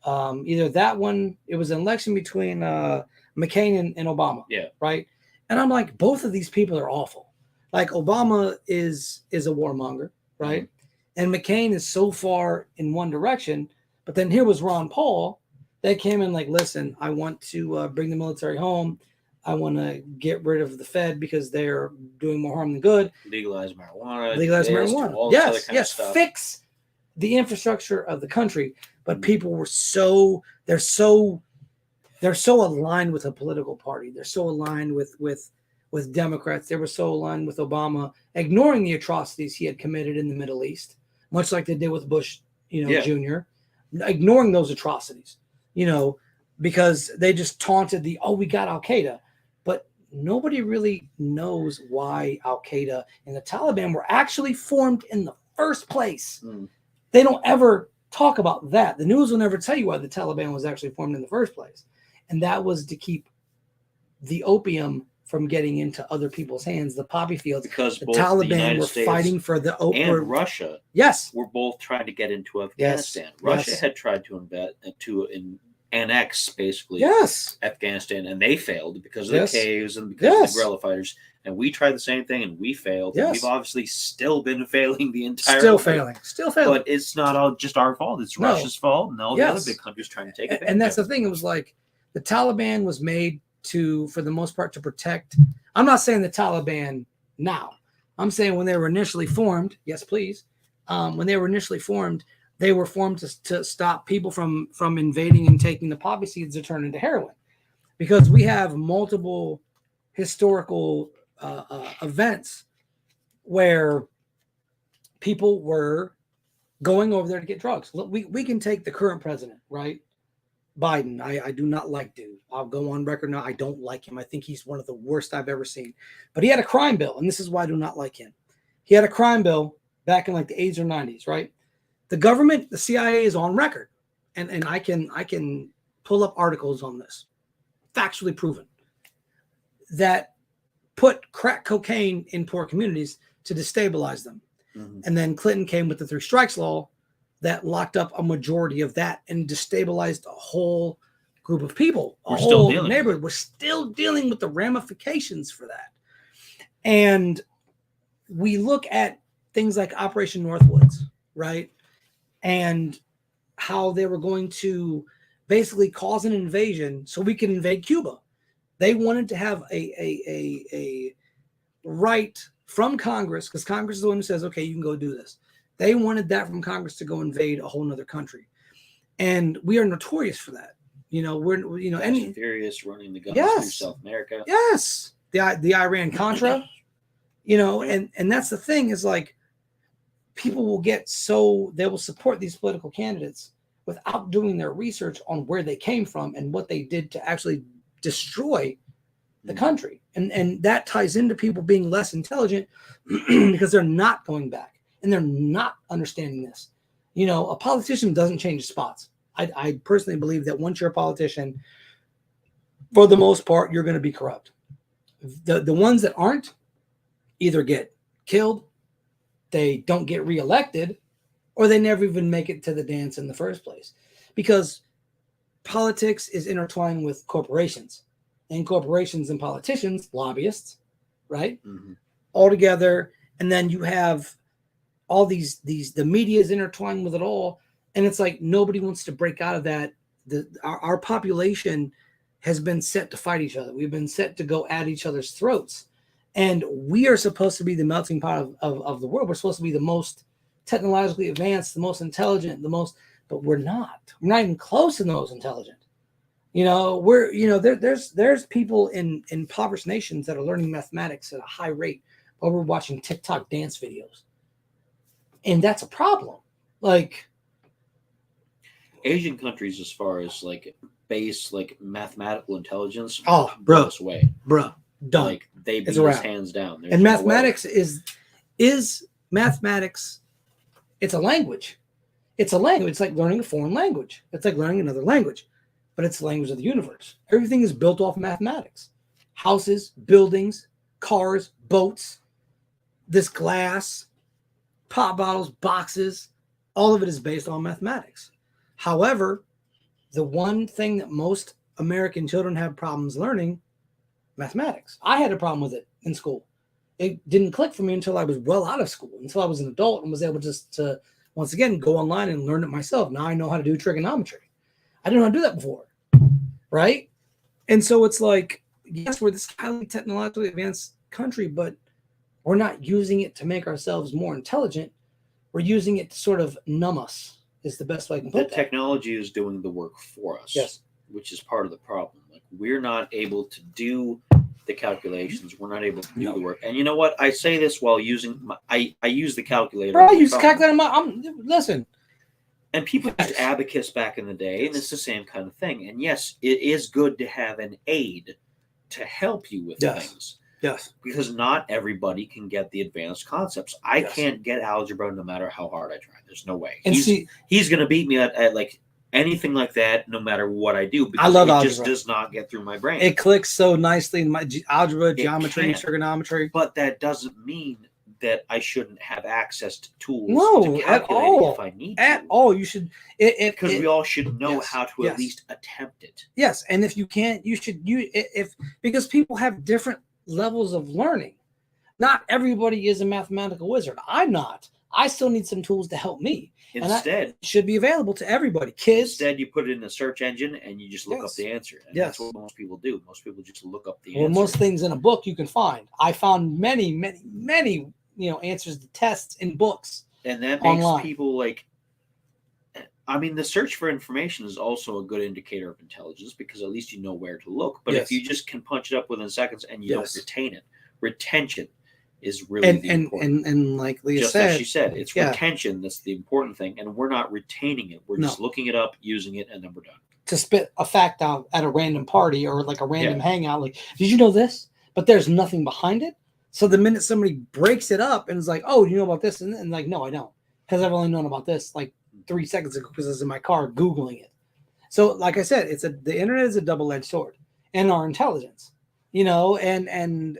[SPEAKER 1] Either that one, it was an election between McCain and Obama.
[SPEAKER 2] Yeah.
[SPEAKER 1] Right. And I'm like, both of these people are awful. Like, Obama is a warmonger, right? And McCain is so far in one direction, but then here was Ron Paul, They came in like, listen, I want to bring the military home. I want to get rid of the Fed because they're doing more harm than good.
[SPEAKER 2] Legalize marijuana.
[SPEAKER 1] Legalize
[SPEAKER 2] do
[SPEAKER 1] marijuana.
[SPEAKER 2] all this other kind of
[SPEAKER 1] Yes.
[SPEAKER 2] stuff.
[SPEAKER 1] Fix the infrastructure of the country. But
[SPEAKER 2] Mhm.
[SPEAKER 1] people were they're so aligned with a political party. They're so aligned with Democrats. They were so aligned with Obama, ignoring the atrocities he had committed in the Middle East, much like they did with Bush,
[SPEAKER 2] Yeah.
[SPEAKER 1] Jr., ignoring those atrocities, because they just taunted we got Al Qaeda. But nobody really knows why Al Qaeda and the Taliban were actually formed in the first place.
[SPEAKER 2] Mm.
[SPEAKER 1] They don't ever talk about that. The news will never tell you why the Taliban was actually formed in the first place. And that was to keep the opium from getting into other people's hands, the poppy fields.
[SPEAKER 2] Because
[SPEAKER 1] the
[SPEAKER 2] both
[SPEAKER 1] Taliban
[SPEAKER 2] the United
[SPEAKER 1] were
[SPEAKER 2] States
[SPEAKER 1] fighting for the opium.
[SPEAKER 2] and Russia
[SPEAKER 1] Yes.
[SPEAKER 2] were both trying to get into Afghanistan.
[SPEAKER 1] Yes.
[SPEAKER 2] Russia
[SPEAKER 1] Yes.
[SPEAKER 2] had tried to annex basically
[SPEAKER 1] Yes.
[SPEAKER 2] Afghanistan, and they failed because of
[SPEAKER 1] Yes.
[SPEAKER 2] the caves and because of the guerrilla fighters. And we tried the same thing, and we failed.
[SPEAKER 1] Yes.
[SPEAKER 2] And we've obviously still been failing the entire
[SPEAKER 1] Still
[SPEAKER 2] way.
[SPEAKER 1] failing. Still failing.
[SPEAKER 2] But it's not all just our fault. It's
[SPEAKER 1] No.
[SPEAKER 2] Russia's fault, and all the other big countries trying to take advantage.
[SPEAKER 1] And that's
[SPEAKER 2] of
[SPEAKER 1] the thing. It was like the Taliban was made for the most part, to protect. I'm not saying the Taliban now. I'm saying when they were initially formed. Yes, please. When they were initially formed, they were formed to stop people from invading and taking the poppy seeds to turn into heroin, because we have multiple historical events where people were going over there to get drugs. Look, we can take the current president, right? Biden. I do not like dude. I'll go on record now. I don't like him. I think he's one of the worst I've ever seen. But he had a crime bill, and this is why I do not like him. He had a crime bill back in like the 80s or 90s, right? The government, the CIA is on record, and I can pull up articles on this, factually proven, that put crack cocaine in poor communities to destabilize them.
[SPEAKER 2] Mm-hmm.
[SPEAKER 1] And then Clinton came with the 3 strikes law that locked up a majority of that and destabilized a whole group of people, a whole neighborhood. We're still dealing with the ramifications for that. And we look at things like Operation Northwoods, right? And how they were going to basically cause an invasion so we can invade Cuba. They wanted to have a right from Congress, because Congress is the one who says, okay, you can go do this. They wanted that from Congress to go invade a whole nother country. And we are notorious for that. Any
[SPEAKER 2] furious running the guns
[SPEAKER 1] yes.
[SPEAKER 2] through South America.
[SPEAKER 1] Yes. The Iran Contra, and that's the thing is like people will they will support these political candidates without doing their research on where they came from and what they did to actually destroy the country. And that ties into people being less intelligent because they're not going back. And they're not understanding this. A politician doesn't change spots. I personally believe that once you're a politician, for the most part, you're going to be corrupt. The ones that aren't either get killed, they don't get reelected, or they never even make it to the dance in the first place. Because politics is intertwined with corporations. And corporations and politicians, lobbyists, right?
[SPEAKER 2] Mm-hmm.
[SPEAKER 1] All together. And then you have all the media is intertwined with it all, and it's like nobody wants to break out of that. Our population has been set to fight each other. We've been set to go at each other's throats, and we are supposed to be the melting pot of the world. We're supposed to be the most technologically advanced, the most intelligent, but we're not. We're not even close to the most intelligent. There's people in impoverished nations that are learning mathematics at a high rate while we're watching TikTok dance videos. And that's a problem. Like
[SPEAKER 2] Asian countries, as far as like base like mathematical intelligence,
[SPEAKER 1] bro,
[SPEAKER 2] this way,
[SPEAKER 1] done.
[SPEAKER 2] Like they beat us hands down.
[SPEAKER 1] And mathematics is mathematics. It's a language. It's a language. It's like learning a foreign language. It's like learning another language, but it's the language of the universe. Everything is built off mathematics. Houses, buildings, cars, boats, this glass, pop bottles, boxes, all of it is based on mathematics. However, the one thing that most American children have problems learning, mathematics. I had a problem with it in school. It didn't click for me until I was well out of school, until I was an adult and was able just to, once again, go online and learn it myself. Now I know how to do trigonometry. I didn't know how to do that before, right? And so it's like, yes, we're this highly technologically advanced country, but we're not using it to make ourselves more intelligent. We're using it to sort of numb us, is the best way I can
[SPEAKER 2] The
[SPEAKER 1] put that.
[SPEAKER 2] technology is doing the work for us,
[SPEAKER 1] Yes.
[SPEAKER 2] which is part of the problem. Like we're not able to do the calculations. We're not able to do
[SPEAKER 1] No.
[SPEAKER 2] the work. And you know what? I say this while using I use the calculator.
[SPEAKER 1] Bro,
[SPEAKER 2] on my
[SPEAKER 1] you just
[SPEAKER 2] phone.
[SPEAKER 1] calculate listen.
[SPEAKER 2] And people used
[SPEAKER 1] Yes.
[SPEAKER 2] abacus back in the day, and it's the same kind of thing. And yes, it is good to have an aid to help you with
[SPEAKER 1] Yes.
[SPEAKER 2] things.
[SPEAKER 1] Yes.
[SPEAKER 2] Because not everybody can get the advanced concepts. I
[SPEAKER 1] Yes.
[SPEAKER 2] can't get algebra no matter how hard I try. There's no way.
[SPEAKER 1] And
[SPEAKER 2] He's going to beat me at like anything like that no matter what I do because
[SPEAKER 1] I love
[SPEAKER 2] it
[SPEAKER 1] algebra.
[SPEAKER 2] just does not get through my brain.
[SPEAKER 1] It clicks so nicely in my algebra, geometry,
[SPEAKER 2] can.
[SPEAKER 1] trigonometry.
[SPEAKER 2] But that doesn't mean that I shouldn't have access to tools
[SPEAKER 1] No,
[SPEAKER 2] to
[SPEAKER 1] at
[SPEAKER 2] calculate
[SPEAKER 1] all.
[SPEAKER 2] it if I need
[SPEAKER 1] At
[SPEAKER 2] to.
[SPEAKER 1] all. You should
[SPEAKER 2] Because we all should know
[SPEAKER 1] yes,
[SPEAKER 2] how to
[SPEAKER 1] yes.
[SPEAKER 2] at least attempt it.
[SPEAKER 1] Yes, and if you can't, you should if because people have different levels of learning. Not everybody is a mathematical wizard. I'm not. I still need some tools to help me.
[SPEAKER 2] Instead,
[SPEAKER 1] it should be available to everybody. Kids.
[SPEAKER 2] Instead, you put it in a search engine and you just look
[SPEAKER 1] Yes.
[SPEAKER 2] up the answer. And
[SPEAKER 1] Yes.
[SPEAKER 2] that's what most people do. Most people just look up the
[SPEAKER 1] Well,
[SPEAKER 2] answer.
[SPEAKER 1] most things in a book you can find. I found many answers to tests in books.
[SPEAKER 2] And that makes
[SPEAKER 1] online.
[SPEAKER 2] people like. I mean, the search for information is also a good indicator of intelligence because at least you know where to look. But
[SPEAKER 1] Yes.
[SPEAKER 2] if you just can punch it up within seconds and you
[SPEAKER 1] Yes.
[SPEAKER 2] don't retain it, retention is really the important.
[SPEAKER 1] And like Leah
[SPEAKER 2] Just
[SPEAKER 1] said,
[SPEAKER 2] as she said, it's
[SPEAKER 1] yeah.
[SPEAKER 2] retention that's the important thing, and we're not retaining it. We're just looking it up, using it, and then we're done.
[SPEAKER 1] To spit a fact out at a random party or like a random hangout, like, did you know this? But there's nothing behind it. So the minute somebody breaks it up and is like, oh, do you know about this? And like, no, I don't. Because I've only known about this like 3 seconds ago because I was in my car Googling it. So like I said, the internet is a double-edged sword, and our intelligence, and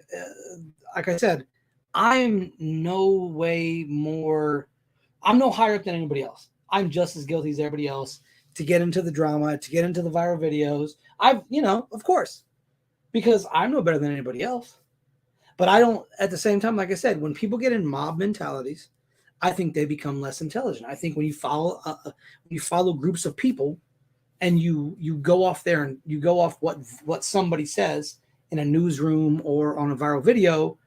[SPEAKER 1] like I said, I'm no higher up than anybody else. I'm just as guilty as everybody else to get into the drama, to get into the viral videos. Of course, because I'm no better than anybody else. But I don't, at the same time, like I said, when people get in mob mentalities, I think they become less intelligent. I think when you follow groups of people and you go off there and you go off what somebody says in a newsroom or on a viral video,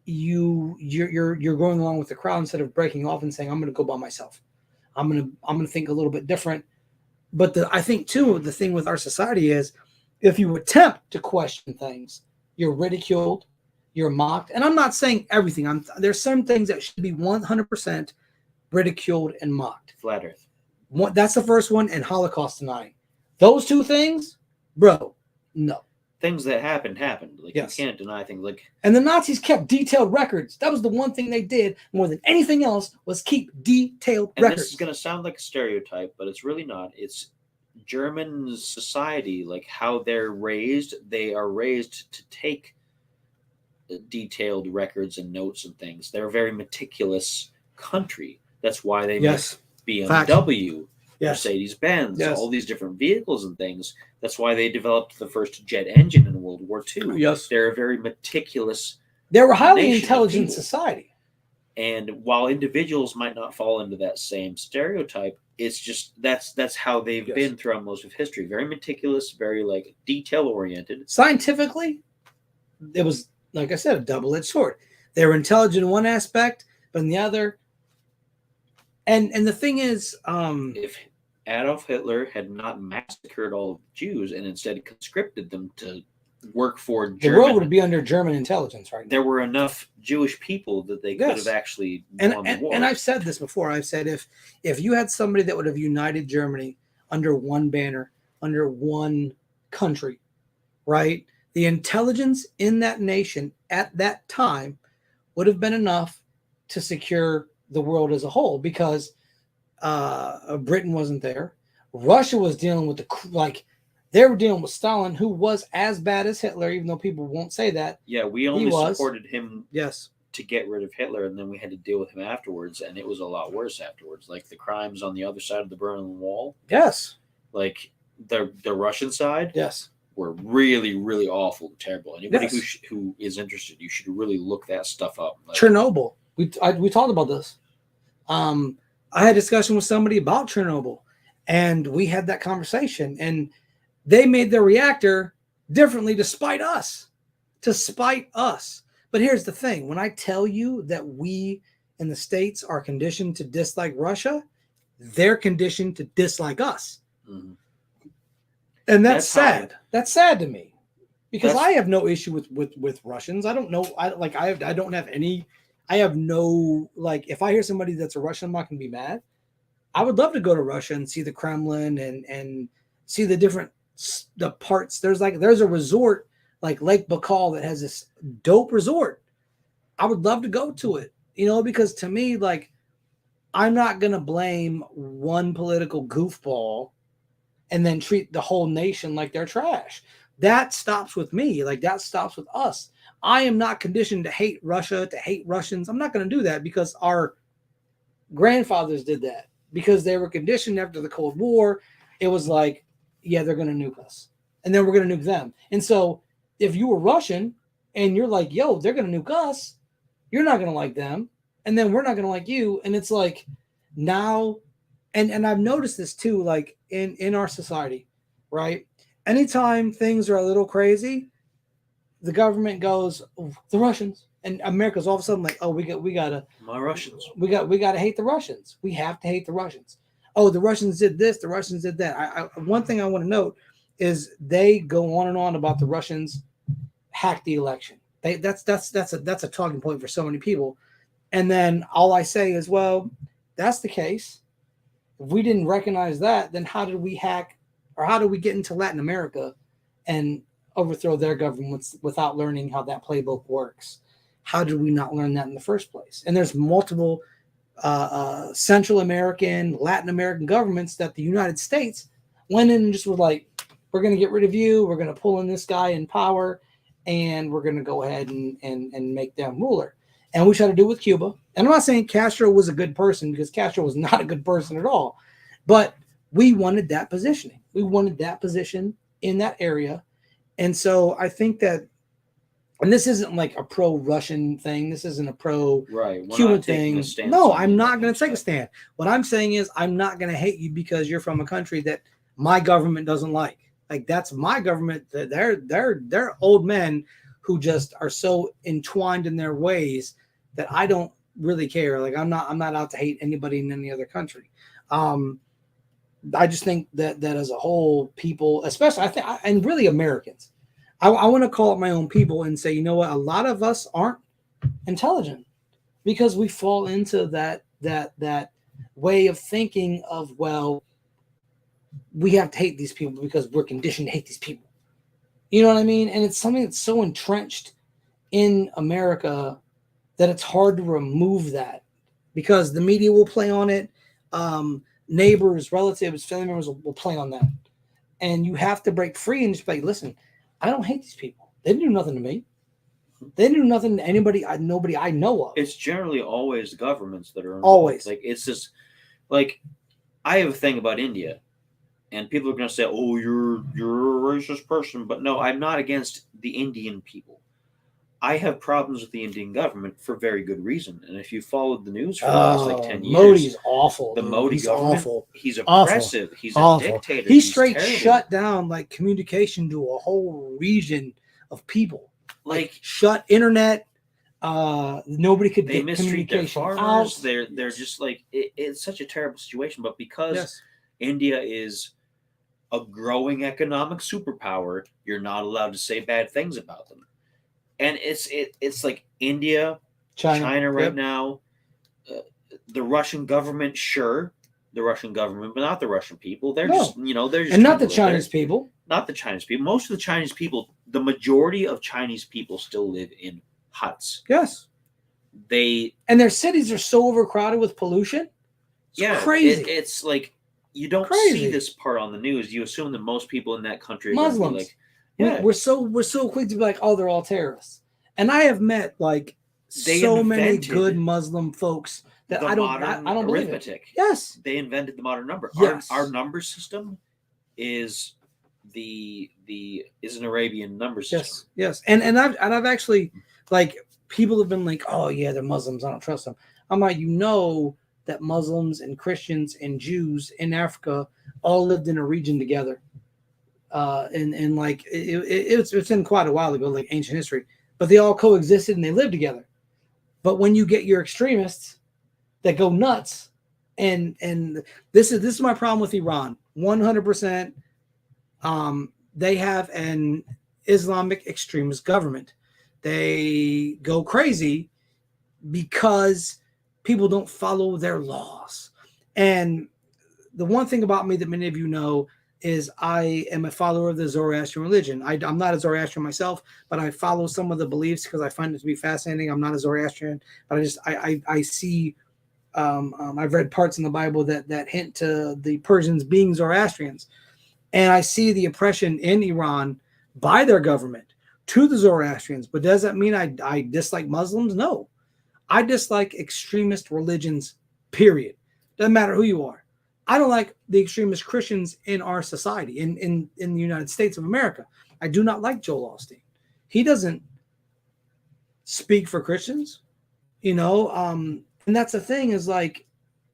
[SPEAKER 1] you're going along with the crowd instead of breaking off and saying, I'm going to go by myself. I'm going to think a little bit different. But I think too, the thing with our society is if you attempt to question things, you're ridiculed, you're mocked. And I'm not saying everything. There's some things that should be 100% ridiculed and mocked.
[SPEAKER 2] Flat Earth.
[SPEAKER 1] That's the first one, and Holocaust denying. Those two things, bro, no.
[SPEAKER 2] Things that happened. Like,
[SPEAKER 1] yes.
[SPEAKER 2] You can't deny things. Like,
[SPEAKER 1] and the Nazis kept detailed records. That was the one thing they did more than anything else was keep detailed records.
[SPEAKER 2] This is going to sound like a stereotype, but it's really not. It's German society, like how they're raised. They are raised to take detailed records and notes and things. They're a very meticulous country. That's why they make BMW, Mercedes-Benz, all these different vehicles and things. That's why they developed the first jet engine in World War II.
[SPEAKER 1] Yes.
[SPEAKER 2] They're a very meticulous.
[SPEAKER 1] They were a highly intelligent society.
[SPEAKER 2] And while individuals might not fall into that same stereotype, it's just that's how they've been throughout most of history. Very meticulous, very like detail-oriented.
[SPEAKER 1] Scientifically, it was, like I said, a double-edged sword. They were intelligent in one aspect, but in the other. And the thing is,
[SPEAKER 2] if Adolf Hitler had not massacred all of the Jews and instead conscripted them to work for Germany,
[SPEAKER 1] the world would be under German intelligence right now.
[SPEAKER 2] There were enough Jewish people that they could have actually won the war.
[SPEAKER 1] And I've said this before. I've said if you had somebody that would have united Germany under one banner, under one country, right? The intelligence in that nation at that time would have been enough to secure the world as a whole, because Britain wasn't there. Russia was dealing with they were dealing with Stalin, who was as bad as Hitler, even though people won't say that.
[SPEAKER 2] Yeah, we only supported him to get rid of Hitler, and then we had to deal with him afterwards, and it was a lot worse afterwards. Like the crimes on the other side of the Berlin Wall.
[SPEAKER 1] Yes.
[SPEAKER 2] Like the Russian side.
[SPEAKER 1] Yes. Were
[SPEAKER 2] really, really awful and terrible. Anybody who is interested, you should really look that stuff up.
[SPEAKER 1] Like, Chernobyl. We talked about this. I had a discussion with somebody about Chernobyl, And we had that conversation, and they made their reactor differently to spite us. To spite us. But here's the thing. When I tell you that we in the States are conditioned to dislike Russia, they're conditioned to dislike us.
[SPEAKER 2] Mhm.
[SPEAKER 1] And that's
[SPEAKER 2] That's how-
[SPEAKER 1] sad. That's sad to me. Because
[SPEAKER 2] That's-
[SPEAKER 1] I have no issue with Russians. I don't know. I don't have any. I have no, like, if I hear somebody that's a Russian, I'm not gonna be mad. I would love to go to Russia and see the Kremlin and see the different the parts. There's a resort like Lake Baikal that has this dope resort. I would love to go to it, because to me, like, I'm not gonna blame one political goofball and then treat the whole nation like they're trash. That stops with me. Like, that stops with us. I am not conditioned to hate Russia, to hate Russians. I'm not going to do that because our grandfathers did that, because they were conditioned after the Cold War. It was like, yeah, they're going to nuke us, and then we're going to nuke them. And so if you were Russian and you're like, yo, they're going to nuke us, you're not going to like them, and then we're not going to like you. And it's like, now, and I've noticed this too, like in our society, right? Anytime things are a little crazy, the government goes, oh, the Russians, and America's all of a sudden like, oh, we gotta
[SPEAKER 2] My Russians.
[SPEAKER 1] we gotta hate the Russians. We have to hate the Russians. Oh, the Russians did this, the Russians did that. One thing I want to note is they go on and on about the Russians hacked the election. That's a talking point for so many people. And then all I say is, well, that's the case. If we didn't recognize that, then how did we hack, or how did we get into Latin America and overthrow their governments without learning how that playbook works? How did we not learn that in the first place? And there's multiple Central American, Latin American governments that the United States went in and just were like, we're going to get rid of you. We're going to pull in this guy in power, and we're going to go ahead and make them ruler. And we tried to do it with Cuba. And I'm not saying Castro was a good person, because Castro was not a good person at all. But we wanted that positioning. We wanted that position in that area. And so I think that, and this isn't like a pro-Russian thing. This isn't a pro-Cuban thing. No, I'm not going to take a stand. What I'm saying is, I'm not going to hate you because you're from a country that my government doesn't like. Like, that's my government. They're old men who just are so entwined in their ways that I don't really care. Like, I'm not out to hate anybody in any other country. I just think that as a whole, people, especially and really Americans, I want to call it my own people and say, you know what? A lot of us aren't intelligent because we fall into that way of thinking of, well, we have to hate these people because we're conditioned to hate these people. You know what I mean? And it's something that's so entrenched in America that it's hard to remove that, because the media will play on it. Neighbors, relatives, family members will play on that. And you have to break free and just be like, listen, I don't hate these people. They didn't do nothing to me. They didn't do nothing to nobody I know of.
[SPEAKER 2] It's generally always governments that are involved.
[SPEAKER 1] Always.
[SPEAKER 2] Like, it's just like, I have a thing about India, and people are going to say, oh, you're a racist person. But no, I'm not against the Indian people. I have problems with the Indian government for very good reason. And if you followed the news for the last 10 years,
[SPEAKER 1] Modi's awful.
[SPEAKER 2] The
[SPEAKER 1] dude.
[SPEAKER 2] Modi
[SPEAKER 1] He's
[SPEAKER 2] government,
[SPEAKER 1] awful.
[SPEAKER 2] He's oppressive.
[SPEAKER 1] Awful.
[SPEAKER 2] He's
[SPEAKER 1] Awful.
[SPEAKER 2] a dictator.
[SPEAKER 1] He straight
[SPEAKER 2] terrible.
[SPEAKER 1] shut down like communication to a whole region of people.
[SPEAKER 2] Like,
[SPEAKER 1] shut internet. Nobody could
[SPEAKER 2] they
[SPEAKER 1] get
[SPEAKER 2] mistreat their
[SPEAKER 1] communication
[SPEAKER 2] farmers.
[SPEAKER 1] out.
[SPEAKER 2] They're just like, it's such a terrible situation. But because
[SPEAKER 1] Yes.
[SPEAKER 2] India is a growing economic superpower, you're not allowed to say bad things about them. And it's like India, China right
[SPEAKER 1] Yep.
[SPEAKER 2] now, the Russian government, sure, the Russian government, but not the Russian people. They're just, they're just,
[SPEAKER 1] and not the
[SPEAKER 2] trying to live
[SPEAKER 1] Chinese
[SPEAKER 2] there.
[SPEAKER 1] people.
[SPEAKER 2] Not the Chinese people. Most of the Chinese people, the majority of Chinese people still live in huts.
[SPEAKER 1] Yes. And their cities are so overcrowded with pollution. It's crazy.
[SPEAKER 2] It's like, you don't
[SPEAKER 1] Crazy.
[SPEAKER 2] see this part on the news. You assume that most people in that country are
[SPEAKER 1] Muslims.
[SPEAKER 2] Like, yeah.
[SPEAKER 1] We're so quick to be like, oh, they're all terrorists. And I have met like so many good Muslim folks that I don't believe it. Yes.
[SPEAKER 2] They invented the modern number.
[SPEAKER 1] Yes.
[SPEAKER 2] Our number system is is an Arabian number system.
[SPEAKER 1] Yes. And I've actually, like, people have been like, oh yeah, they're Muslims, I don't trust them. I'm like, that Muslims and Christians and Jews in Africa all lived in a region together. And like it's been quite a while ago, like ancient history, but they all coexisted and they lived together. But when you get your extremists that go nuts, and this is my problem with Iran, 100%. They have an Islamic extremist government. They go crazy because people don't follow their laws. And the one thing about me that many of you know is I am a follower of the Zoroastrian religion. I'm not a Zoroastrian myself, but I follow some of the beliefs because I find it to be fascinating. I'm not a Zoroastrian, but I see I've read parts in the Bible that hint to the Persians being Zoroastrians, and I see the oppression in Iran by their government to the Zoroastrians. But does that mean I dislike Muslims? No, I dislike extremist religions. Period. Doesn't matter who you are. I don't like the extremist Christians in our society, in the United States of America. I do not like Joel Osteen. He doesn't speak for Christians, and that's the thing is like,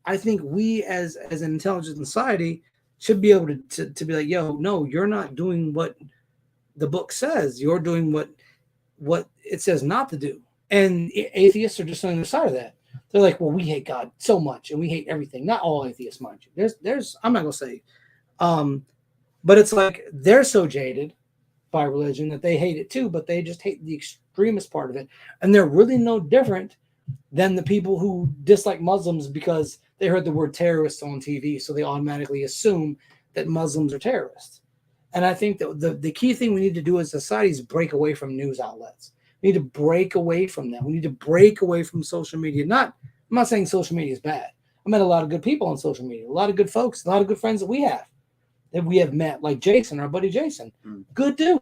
[SPEAKER 1] I think we as an intelligent society should be able to be like, yo, no, you're not doing what the book says. You're doing what it says not to do. And atheists are just on the other side of that. They're like, well, we hate God so much and we hate everything. Not all atheists, mind you. There's I'm not gonna say, but it's like they're so jaded by religion that they hate it too, but they just hate the extremist part of it. And they're really no different than the people who dislike Muslims because they heard the word terrorists on TV, so they automatically assume that Muslims are terrorists. And I think that the key thing we need to do as a society is break away from news outlets. We need to break away from them. We need to break away from social media. I'm not saying social media is bad. I met a lot of good people on social media, a lot of good folks, a lot of good friends that we have met, like Jason, our buddy Jason. Good dude.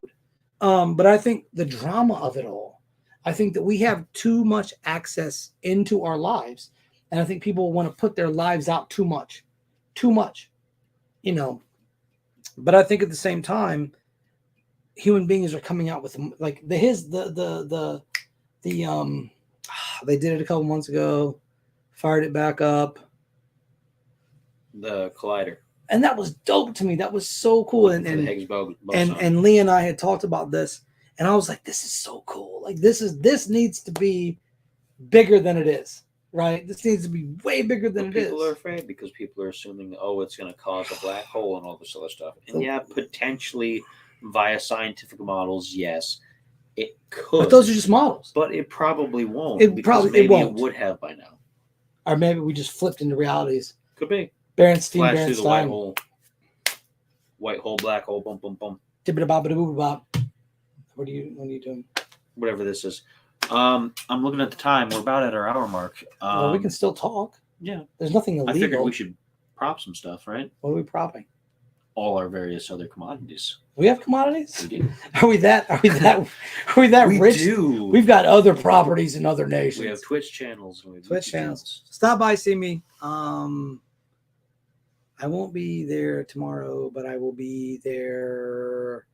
[SPEAKER 1] But I think the drama of it all, I think that we have too much access into our lives. And I think people want to put their lives out too much, But I think at the same time, human beings are coming out with like they did it a couple months ago, fired it back up.
[SPEAKER 2] The collider.
[SPEAKER 1] And that was dope to me. That was so cool. And
[SPEAKER 2] Higgs boson.
[SPEAKER 1] and Lee and I had talked about this, and I was like, this is so cool. Like this needs to be bigger than it is, right? This needs to be way bigger than it is.
[SPEAKER 2] People are afraid because people are assuming, it's going to cause a black hole and all this other stuff. And yeah, potentially via scientific models, yes, it could.
[SPEAKER 1] But those are just models.
[SPEAKER 2] But it probably won't.
[SPEAKER 1] It won't.
[SPEAKER 2] It would have by now.
[SPEAKER 1] Or maybe we just flipped into realities.
[SPEAKER 2] Could be.
[SPEAKER 1] Flash
[SPEAKER 2] through the white hole. White hole, black hole, boom, boom, boom.
[SPEAKER 1] What are you doing?
[SPEAKER 2] Whatever this is. I'm looking at the time. We're about at our hour mark.
[SPEAKER 1] Well, we can still talk.
[SPEAKER 2] Yeah.
[SPEAKER 1] There's nothing illegal.
[SPEAKER 2] I figured we should prop some stuff, right?
[SPEAKER 1] What are we propping?
[SPEAKER 2] All our various other commodities.
[SPEAKER 1] We have commodities?
[SPEAKER 2] We do.
[SPEAKER 1] Are we that
[SPEAKER 2] we
[SPEAKER 1] rich?
[SPEAKER 2] Do.
[SPEAKER 1] We've got other properties in other nations.
[SPEAKER 2] We have Twitch channels. And we have
[SPEAKER 1] Twitch channels. Stop by, see me. I won't be there tomorrow, but I will be there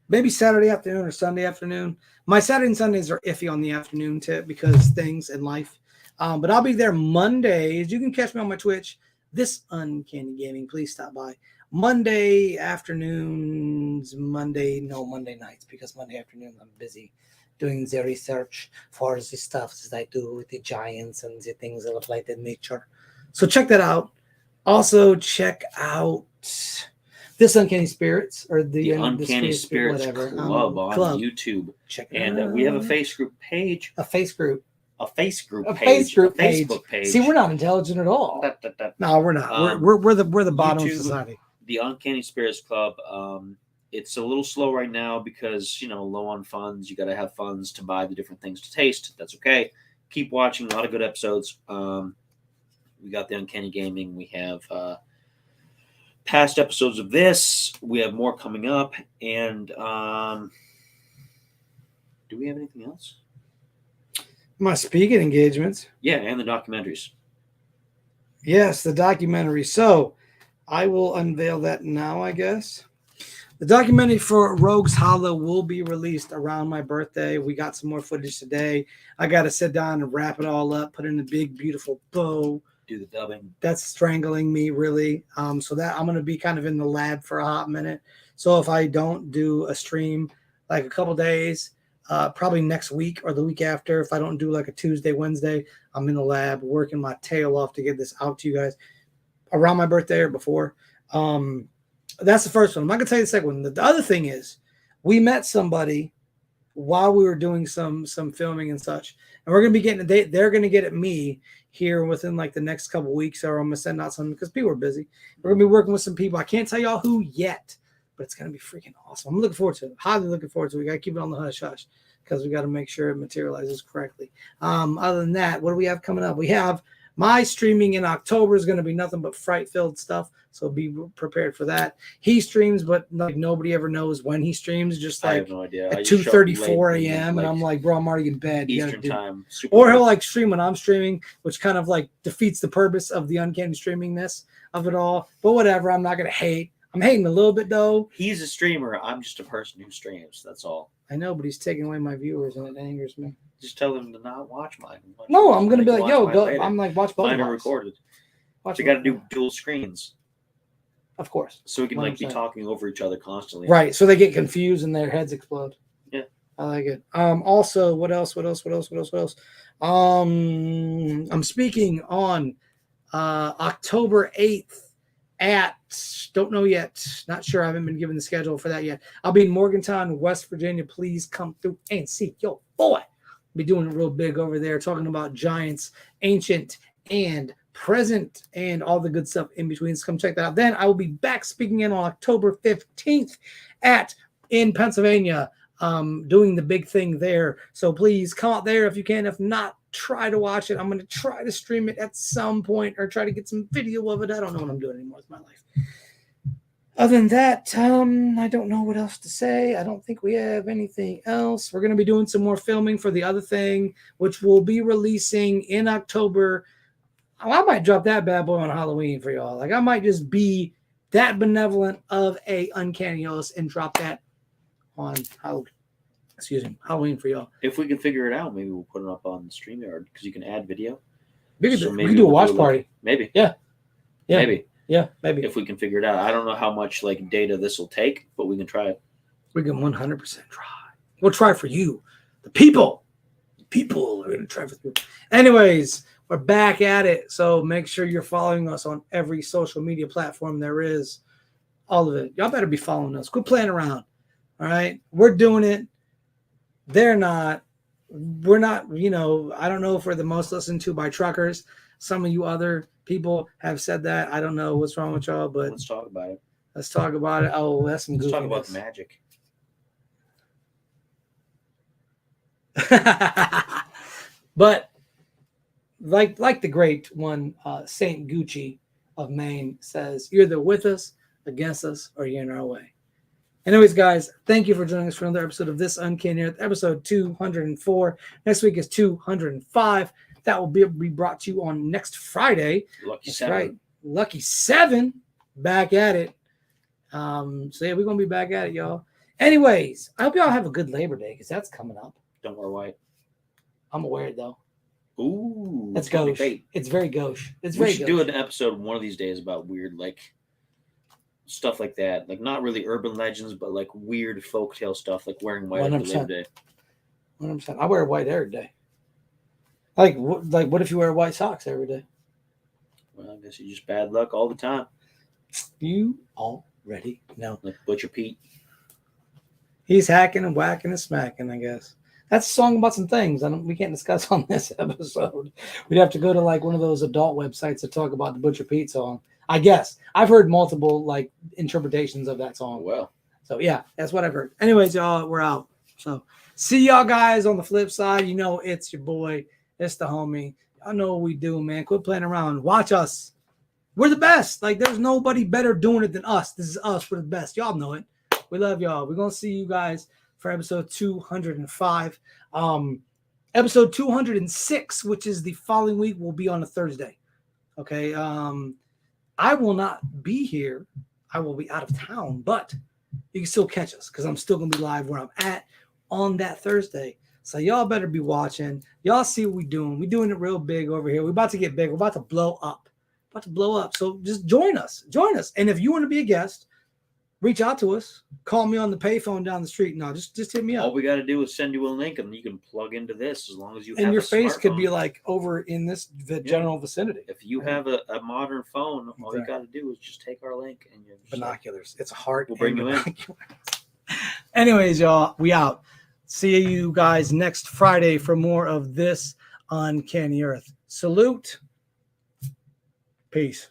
[SPEAKER 1] maybe Saturday afternoon or Sunday afternoon. My Saturday and Sundays are iffy on the afternoon tip because things in life. But I'll be there Mondays. You can catch me on my Twitch. This Uncanny Gaming. Please stop by. Monday afternoons, Monday nights, because Monday afternoon I'm busy doing the research for the stuff that I do with the giants and the things of like that nature. So check that out. Also check out this Uncanny Spirits or the
[SPEAKER 2] Uncanny Spirits Club on YouTube.
[SPEAKER 1] Check it
[SPEAKER 2] out. And we have a Facebook page.
[SPEAKER 1] A Facebook
[SPEAKER 2] page.
[SPEAKER 1] See, we're not intelligent at all. No, we're not. We're the bottom
[SPEAKER 2] YouTube,
[SPEAKER 1] of society.
[SPEAKER 2] The Uncanny Spirits Club. It's a little slow right now because low on funds. You got to have funds to buy the different things to taste. That's okay. Keep watching. A lot of good episodes. We got the Uncanny Gaming. We have past episodes of this. We have more coming up. And do we have anything else?
[SPEAKER 1] My speaking engagements.
[SPEAKER 2] Yeah, and the documentaries.
[SPEAKER 1] Yes, the documentary. So I will unveil that now, I guess. The documentary for Rogues Hollow will be released around my birthday. We got some more footage today. I got to sit down and wrap it all up, put in a big, beautiful bow.
[SPEAKER 2] Do the dubbing.
[SPEAKER 1] That's strangling me, really. So that I'm going to be kind of in the lab for a hot minute. So if I don't do a stream like a couple days, probably next week or the week after, if I don't do like a Tuesday, Wednesday, I'm in the lab working my tail off to get this out to you guys around my birthday or before. That's the first one. I'm not gonna tell you the second one. The other thing is, we met somebody while we were doing some filming and such, and we're gonna be getting they're gonna get at me here within like the next couple weeks, or I'm gonna send out something because people are busy. We're gonna be working with some people. I can't tell y'all who yet, but it's gonna be freaking awesome. I'm looking forward to it. Highly looking forward to it. We gotta keep it on the hush hush because we got to make sure it materializes correctly. Other than that, what do we have coming up? We have my streaming in October is going to be nothing but fright-filled stuff, so be prepared for that. He streams, but like nobody ever knows when he streams. Just like
[SPEAKER 2] I have no idea.
[SPEAKER 1] at 2:34 a.m. and I'm like, bro, I'm already in bed.
[SPEAKER 2] Eastern time.
[SPEAKER 1] Or he'll like stream when I'm streaming, which kind of like defeats the purpose of the Uncanny streamingness of it all. But whatever, I'm not gonna hate. I'm hating a little bit though.
[SPEAKER 2] He's a streamer. I'm just a person who streams. That's all.
[SPEAKER 1] I know, but he's taking away my viewers, and it angers me.
[SPEAKER 2] Just tell him to not watch mine.
[SPEAKER 1] No, I'm gonna be like, yo, go. I'm like, watch both.
[SPEAKER 2] Mine are recorded.
[SPEAKER 1] Watch
[SPEAKER 2] so you got to do dual screens,
[SPEAKER 1] of course,
[SPEAKER 2] so we can like be talking over each other constantly.
[SPEAKER 1] Right, so they get confused and their heads explode.
[SPEAKER 2] Yeah,
[SPEAKER 1] I like it. Also, what else? I'm speaking on October 8th at, don't know yet, not sure. I haven't been given the schedule for that yet. I'll be in Morgantown, West Virginia. Please come through and see your boy. I'll be doing it real big over there, talking about Giants, ancient and present, and all the good stuff in between. So come check that out. Then I will be back speaking in on October 15th in Pennsylvania, doing the big thing there. So please come out there if you can. If not, try to watch it. I'm going to try to stream it at some point or try to get some video of it. I don't know what I'm doing anymore with my life. Other than that, I don't know what else to say. I don't think we have anything else. We're going to be doing some more filming for the other thing, which will be releasing in October. I might drop that bad boy on Halloween for y'all. Like, I might just be that benevolent of a Uncanny host and drop that on Halloween for y'all.
[SPEAKER 2] If we can figure it out, maybe we'll put it up on the StreamYard because you can add video.
[SPEAKER 1] We can do a watch party.
[SPEAKER 2] Maybe.
[SPEAKER 1] Yeah.
[SPEAKER 2] Maybe.
[SPEAKER 1] Yeah, maybe.
[SPEAKER 2] If we can figure it out. I don't know how much like data this will take, but we can try it.
[SPEAKER 1] We can 100% try. We'll try for you. The people. The people are going to try for you. Anyways, we're back at it. So make sure you're following us on every social media platform there is. All of it. Y'all better be following us. Quit playing around. All right? We're doing it. They're not. We're not, I don't know if we're the most listened to by truckers. Some of you other people have said that. I don't know what's wrong with y'all, but
[SPEAKER 2] let's talk about it.
[SPEAKER 1] Let's talk about it. Oh, that's some
[SPEAKER 2] Let's
[SPEAKER 1] goofiness.
[SPEAKER 2] talk about the magic.
[SPEAKER 1] But like the great one, Saint Gucci of Maine says, you're either with us, against us, or you're in our way. Anyways, guys, thank you for joining us for another episode of This Uncanny Earth, episode 204. Next week is 205. That will be brought to you on next Friday.
[SPEAKER 2] Lucky 7.
[SPEAKER 1] Right. Lucky 7. Back at it. So yeah, we're gonna be back at it, y'all. Anyways, I hope y'all have a good Labor Day because that's coming up.
[SPEAKER 2] Don't wear white.
[SPEAKER 1] I'm gonna wear it though.
[SPEAKER 2] Ooh,
[SPEAKER 1] that's gauche. It's very gauche.
[SPEAKER 2] We should do an episode one of these days about weird stuff like that. Like not really urban legends, but like weird folktale stuff, like wearing white on Labor Day.
[SPEAKER 1] 100%. I wear white every day. Like what if you wear white socks every day?
[SPEAKER 2] Well, I guess you just bad luck all the time.
[SPEAKER 1] You already know.
[SPEAKER 2] Like Butcher Pete.
[SPEAKER 1] He's hacking and whacking and smacking, I guess. That's a song about some things we can't discuss on this episode. We'd have to go to like one of those adult websites to talk about the Butcher Pete song. I guess. I've heard multiple like interpretations of that song.
[SPEAKER 2] Well.
[SPEAKER 1] So yeah, that's what I've heard. Anyways, y'all, we're out. So see y'all guys on the flip side. You know it's your boy. It's the homie. I know what we do, man. Quit playing around. Watch us. We're the best. Like, there's nobody better doing it than us. This is us. We're the best. Y'all know it. We love y'all. We're going to see you guys for episode 205. Episode 206, which is the following week, will be on a Thursday. Okay. I will not be here. I will be out of town, but you can still catch us because I'm still gonna be live where I'm at on that Thursday. So y'all better be watching. Y'all see what we're doing. We're doing it real big over here. We're about to get big. We're about to blow up. About to blow up. So just join us. Join us. And if you want to be a guest, reach out to us. Call me on the payphone down the street. No, just hit me up.
[SPEAKER 2] All we got to do is send you a link, and you can plug into this as long as you have
[SPEAKER 1] and your
[SPEAKER 2] a
[SPEAKER 1] face could be
[SPEAKER 2] smartphone.
[SPEAKER 1] like over in this general vicinity.
[SPEAKER 2] If you have a modern phone, all you
[SPEAKER 1] Exactly.
[SPEAKER 2] got to do is just take our link and you're just
[SPEAKER 1] Binoculars. It's a heart.
[SPEAKER 2] We'll bring
[SPEAKER 1] and
[SPEAKER 2] you in.
[SPEAKER 1] binoculars. Anyways, y'all, we out. See you guys next Friday for more of this Uncanny Earth. Salute. Peace.